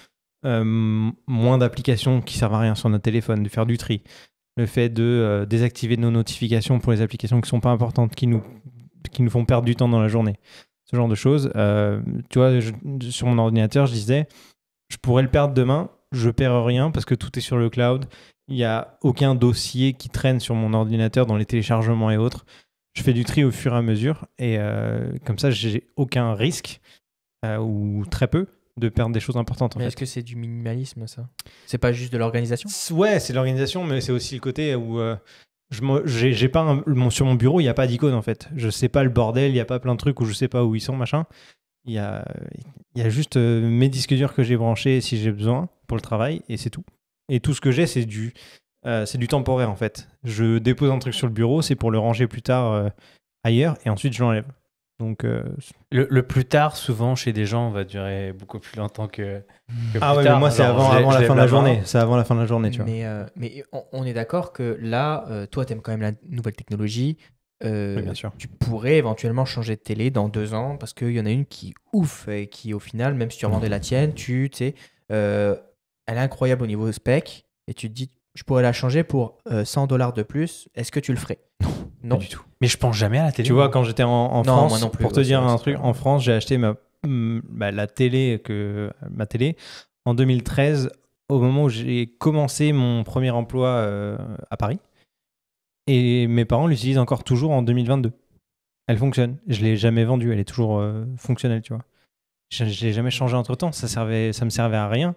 moins d'applications qui servent à rien sur notre téléphone, de faire du tri. Le fait de désactiver nos notifications pour les applications qui ne sont pas importantes, qui nous font perdre du temps dans la journée. Ce genre de choses. Tu vois, sur mon ordinateur, je disais, je pourrais le perdre demain, je perds rien parce que tout est sur le cloud. Il n'y a aucun dossier qui traîne sur mon ordinateur dans les téléchargements et autres. Je fais du tri au fur et à mesure et comme ça, j'ai aucun risque ou très peu de perdre des choses importantes. Mais est-ce que c'est du minimalisme, ça ? C'est pas juste de l'organisation ? Ouais, c'est l'organisation, mais c'est aussi le côté où j'ai pas sur mon bureau, il n'y a pas d'icône en fait. Je sais pas le bordel, il n'y a pas plein de trucs où je sais pas où ils sont, machin. Il y a juste mes disques durs que j'ai branchés si j'ai besoin pour le travail et c'est tout. Et tout ce que j'ai, c'est du temporaire en fait. Je dépose un truc sur le bureau, c'est pour le ranger plus tard ailleurs et ensuite je l'enlève. Donc le plus tard, souvent chez des gens, va durer beaucoup plus longtemps que plus ouais, tard. Mais moi c'est avant la fin de la journée. C'est avant la fin de la journée, tu vois. Mais on est d'accord que là, toi, t'aimes quand même la nouvelle technologie. Oui, bien sûr. Tu pourrais éventuellement changer de télé dans 2 ans parce qu'il y en a une qui ouf et qui au final, même si tu revendais la tienne, tu sais, elle est incroyable au niveau spec et tu te dis je pourrais la changer pour $100 de plus. Est-ce que tu le ferais ? Non, pas du tout. Mais je pense jamais à la télé. Tu vois, quand j'étais en France, moi non plus, pour te dire un truc, en France, j'ai acheté ma télé en 2013 au moment où j'ai commencé mon premier emploi à Paris. Et mes parents l'utilisent encore toujours en 2022. Elle fonctionne. Je ne l'ai jamais vendue. Elle est toujours fonctionnelle, tu vois. Je ne l'ai jamais changée entre-temps. Ça me servait à rien.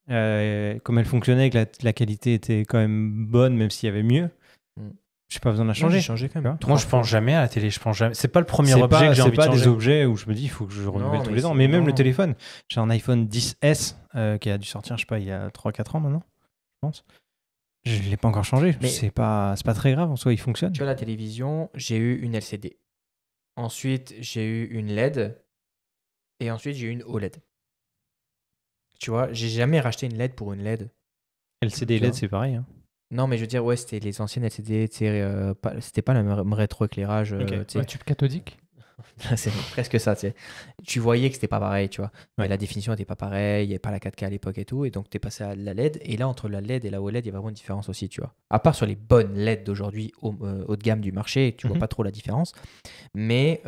comme elle fonctionnait, que la qualité était quand même bonne, même s'il y avait mieux. J'ai pas besoin de la changer. J'ai changé quand même. Moi, je pense jamais à la télé. Je pense jamais. C'est pas le premier objet que j'ai envie de changer. C'est pas des objets où je me dis il faut que je renouvelle tous les ans. Mais même le téléphone. J'ai un iPhone XS qui a dû sortir, je sais pas, il y a 3-4 ans maintenant, je pense. Je l'ai pas encore changé. Mais c'est pas très grave en soi, il fonctionne. Tu vois, la télévision, j'ai eu une LCD. Ensuite, j'ai eu une LED. Et ensuite, j'ai eu une OLED. Tu vois, j'ai jamais racheté une LED pour une LED. LCD et LED, c'est pareil. Hein. Non, mais je veux dire, ouais, c'était les anciennes LCD, c'était pas le même rétroéclairage. Tube cathodique. C'est presque ça, tu sais. Tu voyais que c'était pas pareil, tu vois. Ouais. Mais la définition n'était pas pareille, il n'y avait pas la 4K à l'époque et tout, et donc tu es passé à la LED, et là, entre la LED et la OLED, il y a vraiment une différence aussi, tu vois. À part sur les bonnes LED d'aujourd'hui, haut de gamme du marché, tu vois pas trop la différence. Mais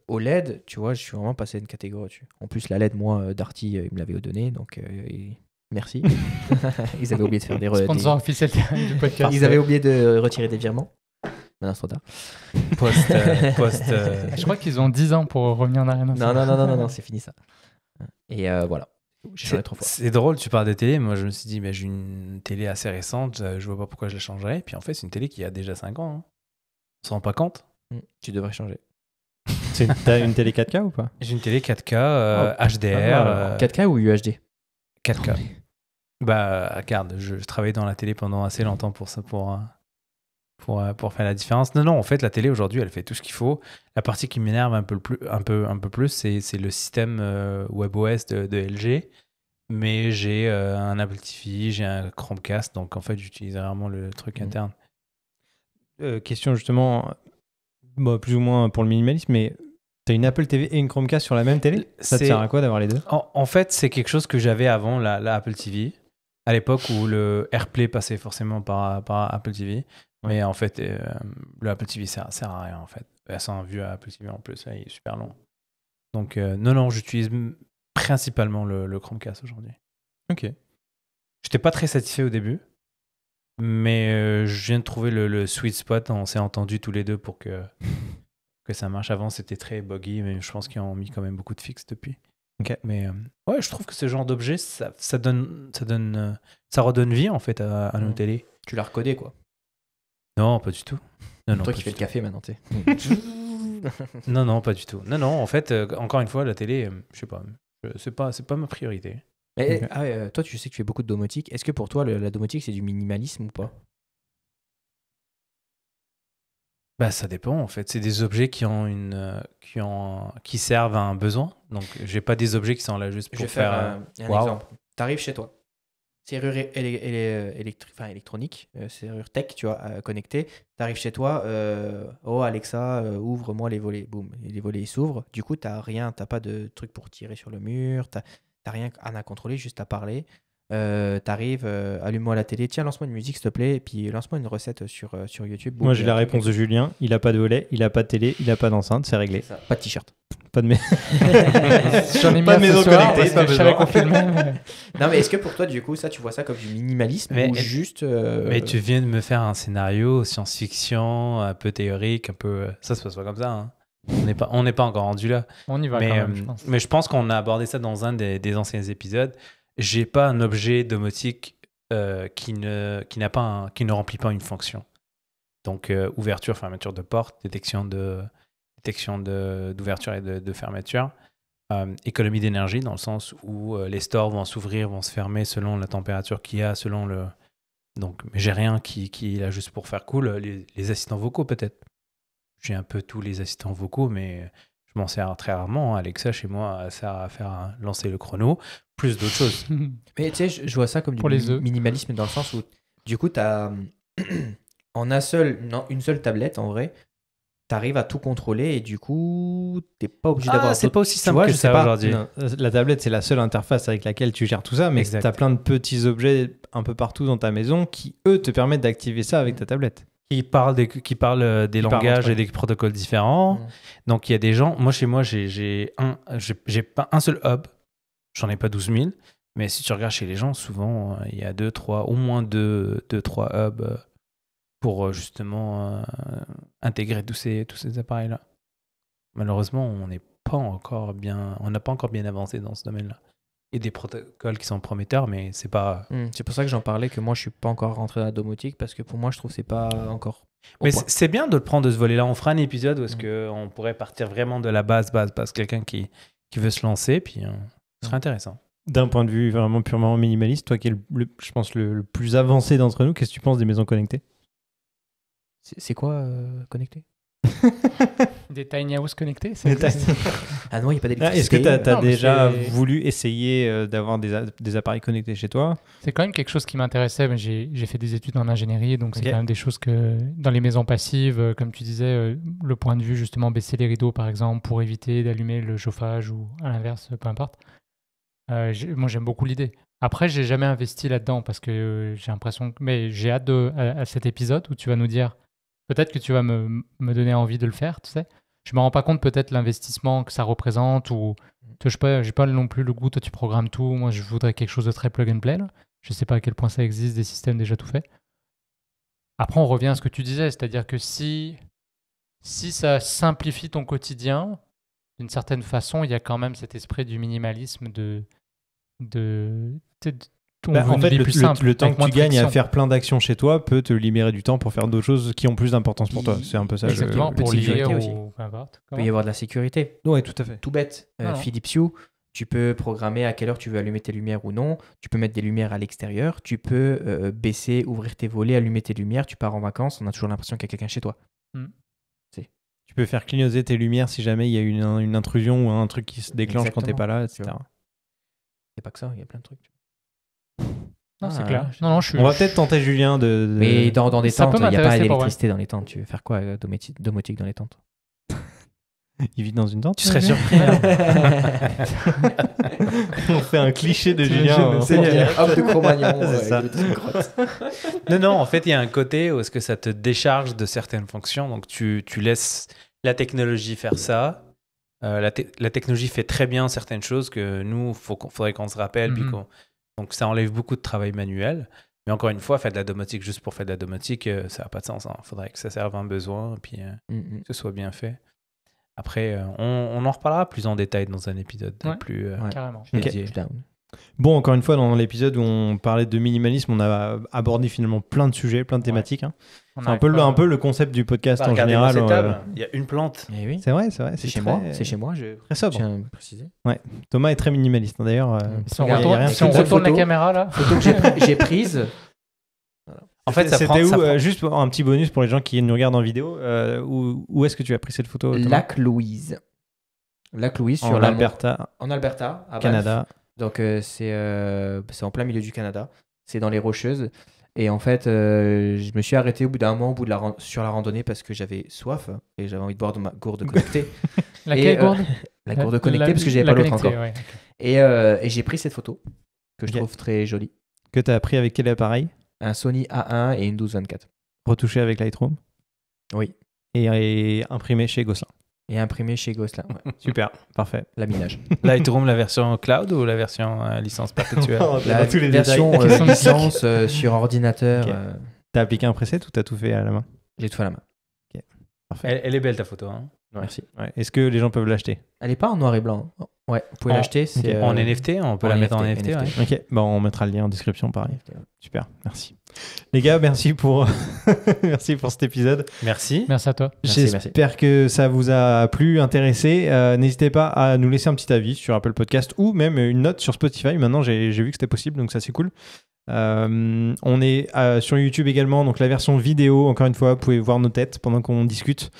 OLED, tu vois, je suis vraiment passé à une catégorie dessus. En plus, la LED, moi, Darty, il me l'avait donné, donc... Merci. Ils avaient oublié de faire des... Sponsor officiel du podcast. Ils avaient oublié de retirer des virements. Maintenant, c'est trop tard. Je crois qu'ils ont 10 ans pour revenir en arrière. Non, c'est fini ça. Et voilà. J'ai changé 3 fois. C'est drôle, tu parles des télés. Moi, je me suis dit, mais j'ai une télé assez récente, je vois pas pourquoi je la changerais. Puis en fait, c'est une télé qui a déjà 5 ans. Hein. On se rend pas compte. Tu devrais changer. T'as une télé 4K ou pas? J'ai une télé 4K, HDR. 4K ou UHD? 4K. Bah, regarde, je travaillais dans la télé pendant assez longtemps pour ça, pour faire la différence. Non, en fait, la télé aujourd'hui, elle fait tout ce qu'il faut. La partie qui m'énerve un peu plus, c'est le système WebOS de LG. Mais j'ai un Apple TV, j'ai un Chromecast, donc en fait, j'utilise rarement le truc interne. Question justement, plus ou moins pour le minimalisme, mais t'as une Apple TV et une Chromecast sur la même télé? Ça te sert à quoi d'avoir les deux? En fait, c'est quelque chose que j'avais avant la Apple TV, à l'époque où le AirPlay passait forcément par Apple TV. Mais en fait, le Apple TV sert à rien, en fait. Sans vue à Apple TV en plus, il est super long. Donc, non, j'utilise principalement le Chromecast aujourd'hui. Ok. J'étais pas très satisfait au début, mais je viens de trouver le sweet spot. On s'est entendus tous les deux pour que ça marche. Avant, c'était très buggy, mais je pense qu'ils ont mis quand même beaucoup de fixes depuis. Okay. Mais ouais, je trouve que ce genre d'objet, ça redonne vie, en fait, à nos télés. Tu l'as recodé, quoi. Non, pas du tout. Non, toi qui fais le café maintenant, tu sais. Non, pas du tout. Non, en fait, encore une fois, la télé, je sais pas, c'est pas ma priorité. Mais, toi, tu sais que tu fais beaucoup de domotique. Est-ce que pour toi, la domotique, c'est du minimalisme ou pas? Bah, ça dépend, en fait. C'est des objets qui servent à un besoin. Donc, j'ai pas des objets qui sont là juste pour faire un exemple. Tu arrives chez toi. Serrure électronique, serrure tech, tu vois, connectée. Tu arrives chez toi, oh Alexa, ouvre-moi les volets. Boum, les volets s'ouvrent. Du coup, tu n'as pas de truc pour tirer sur le mur. Tu n'as rien à contrôler, juste à parler. Tu arrives, allume-moi la télé. Tiens, lance-moi une musique, s'il te plaît. Et puis, lance-moi une recette sur YouTube. Moi, j'ai la réponse de Julien. Il n'a pas de volet, il n'a pas de télé, il n'a pas d'enceinte. C'est réglé. Pas de t-shirt. Pas de J'en ai mis pas de maison connectée. Je savais qu'on filmait. Non, mais est-ce que pour toi, du coup, ça, tu vois ça comme du minimalisme ou juste... Mais tu viens de me faire un scénario science-fiction, un peu théorique, un peu... Ça se passe pas comme ça, hein. On n'est pas encore rendu là. On y va quand même, je pense. Mais je pense qu'on a abordé ça dans un des anciens épisodes. J'ai pas un objet domotique qui ne remplit pas une fonction. Donc, ouverture, fermeture de porte, détection d'ouverture et de fermeture. Économie d'énergie, dans le sens où les stores vont s'ouvrir, vont se fermer selon la température qu'il y a, selon le... Donc, mais j'ai rien qui est là juste pour faire cool. Les assistants vocaux, peut-être. J'ai un peu tous les assistants vocaux, mais je m'en sers très rarement. Alexa, chez moi, sert à faire lancer le chrono, plus d'autres choses. Mais tu sais, je vois ça comme du minimalisme dans le sens où, du coup, tu as une seule tablette, en vrai. T'arrives à tout contrôler et du coup, t'es pas obligé d'avoir... c'est pas aussi simple que ça aujourd'hui. La tablette, c'est la seule interface avec laquelle tu gères tout ça, mais t'as plein de petits objets un peu partout dans ta maison qui, eux, te permettent d'activer ça avec ta tablette. Qui parlent des langages et des protocoles différents. Donc, il y a des gens... Moi, chez moi, j'ai pas un seul hub. J'en ai pas 12 000. Mais si tu regardes chez les gens, souvent, il y a au moins deux, 3 hubs pour justement intégrer tous ces appareils-là. Malheureusement, on n'a pas encore bien avancé dans ce domaine-là. et des protocoles qui sont prometteurs, mais c'est pas... C'est pour ça que j'en parlais, que moi, je suis pas encore rentré dans la domotique, parce que pour moi, je trouve que c'est pas encore... Mais c'est bien de le prendre de ce volet-là. On fera un épisode où est-ce qu'on pourrait partir vraiment de la base, quelqu'un qui veut se lancer, puis ce serait intéressant. D'un point de vue vraiment purement minimaliste, toi qui es je pense le plus avancé d'entre nous, qu'est-ce que tu penses des maisons connectées? C'est quoi connecté? Des tiny houses connectés? Ah non, il n'y a pas d'électricité. Est-ce que tu as Non, mais déjà c'est- voulu essayer d'avoir des appareils connectés chez toi? C'est quand même quelque chose qui m'intéressait. Mais j'ai fait des études en ingénierie, donc c'est Ok. quand même des choses que dans les maisons passives, comme tu disais, le point de vue justement baisser les rideaux par exemple pour éviter d'allumer le chauffage ou à l'inverse, peu importe. Moi j'aime beaucoup l'idée. Après, j'ai jamais investi là-dedans parce que j'ai l'impression mais j'ai hâte à cet épisode où tu vas nous dire peut-être que tu vas me donner envie de le faire, tu sais. Je me rends pas compte peut-être l'investissement que ça représente ou je sais pas, j'ai pas non plus le goût, toi tu programmes tout, moi je voudrais quelque chose de très plug and play là. Je sais pas à quel point ça existe, des systèmes déjà tout faits. Après, on revient à ce que tu disais, c'est-à-dire que si ça simplifie ton quotidien, d'une certaine façon, il y a quand même cet esprit du minimalisme on veut En une fait, vie plus simple, le temps avec que moins tu de gagnes à friction. faire plein d'actions chez toi peut te libérer du temps pour faire d'autres choses qui ont plus d'importance pour toi. C'est un peu ça. Exactement, peu de pour lire sécurité aussi. ou peu importe. Il peut y avoir de la sécurité. Ouais, tout à fait. Tout bête. Non, non. Philips Hue, tu peux programmer à quelle heure tu veux allumer tes lumières ou non. Tu peux mettre des lumières à l'extérieur. Tu peux baisser, ouvrir tes volets, allumer tes lumières. Tu pars en vacances, on a toujours l'impression qu'il y a quelqu'un chez toi. Tu peux faire clignoter tes lumières si jamais il y a une intrusion ou un truc qui se déclenche quand t'es Exactement. pas là, Tu etc. vois. Il n'y a pas que ça, il y a plein de trucs. Non, c'est Ah, clair. je- Non, je suis. On va peut-être tenter Julien Mais dans des Ça tentes, peut il n'y a pas m'intéresser pour d'électricité dans les tentes. Tu veux faire quoi, domotique dans les tentes? Il vit dans une tente. Tu serais surpris. Hein. On fait un cliché de Julien. C'est hop de Cro-Magnon. C'est ça. Non, en fait, il y a un côté où est-ce que ça te décharge de certaines fonctions. Donc, tu laisses la technologie faire ça. La technologie fait très bien certaines choses que nous, faudrait qu'on se rappelle. Puis donc, ça enlève beaucoup de travail manuel. Mais encore une fois, faire de la domotique juste pour faire de la domotique, ça n'a pas de sens. Il faudrait que ça serve à un besoin puis que ce soit bien fait. Après, on en reparlera plus en détail dans un épisode plus Carrément. dédié. Bon, encore une fois, dans l'épisode où on parlait de minimalisme, on a abordé finalement plein de sujets, plein de thématiques. Hein. C'est un peu le concept du podcast en Regardez-moi général. cette table. Il y a une plante. Eh oui. C'est vrai. C'est chez moi. C'est chez moi. Je Très sobre. tiens à préciser. Thomas est très minimaliste. Hein, d'ailleurs, Si on y a retourne, rien si on de- retourne la photo. caméra là. Photo que j'ai prise. En fait, ça c'était prend... où juste un petit bonus pour les gens qui nous regardent en vidéo. Où est-ce que tu as pris cette photo, Thomas? Lac Louise. Lac Louise sur En la Alberta, En Alberta, à Banff. Canada. Donc c'est en plein milieu du Canada. C'est dans les Rocheuses. Et en fait, je me suis arrêté au bout d'un moment sur la randonnée parce que j'avais soif et j'avais envie de boire de ma gourde connectée. Laquelle gourde La gourde connectée parce que j'avais pas l'autre encore. Ouais. Et j'ai pris cette photo que je Ok. trouve très jolie. Que tu as pris avec quel appareil? Un Sony A1 et une 1224. Retouché avec Lightroom Oui. et imprimé chez Gosselin. Et imprimé chez Gosselin. Ouais. Super, parfait. Laminage. Lightroom, la version cloud ou la version licence perpétuelle? La tous les version détails. licence sur ordinateur. Ok. T'as appliqué un preset ou t'as tout fait à la main? J'ai tout fait à la main. Elle est belle ta photo. Hein. Merci. Ouais. Est-ce que les gens peuvent l'acheter? Elle est pas en noir et blanc. Ouais, vous pouvez En- l'acheter. C'est En NFT, on peut en la mettre en NFT, NFT. ouais. Ok, bon, on mettra le lien en description pareil. Super, merci. Les gars, merci pour, merci pour cet épisode. Merci. Merci à toi. Merci, J'espère que ça vous a plu, intéressé. N'hésitez pas à nous laisser un petit avis sur Apple Podcast ou même une note sur Spotify. Maintenant, j'ai vu que c'était possible, donc ça c'est cool. On est sur YouTube également, donc la version vidéo, encore une fois, vous pouvez voir nos têtes pendant qu'on discute.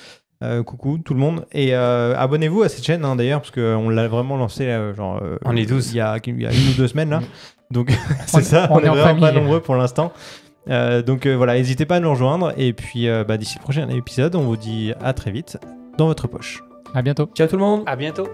Coucou tout le monde et abonnez-vous à cette chaîne hein, d'ailleurs parce qu'on l'a vraiment lancé On est 12. il y a 1 ou 2 semaines là donc c'est ça, on on est est en vraiment pas famille. nombreux pour l'instant donc voilà, n'hésitez pas à nous rejoindre et puis d'ici le prochain épisode on vous dit à très vite dans votre poche. À bientôt. Ciao tout le monde. À bientôt.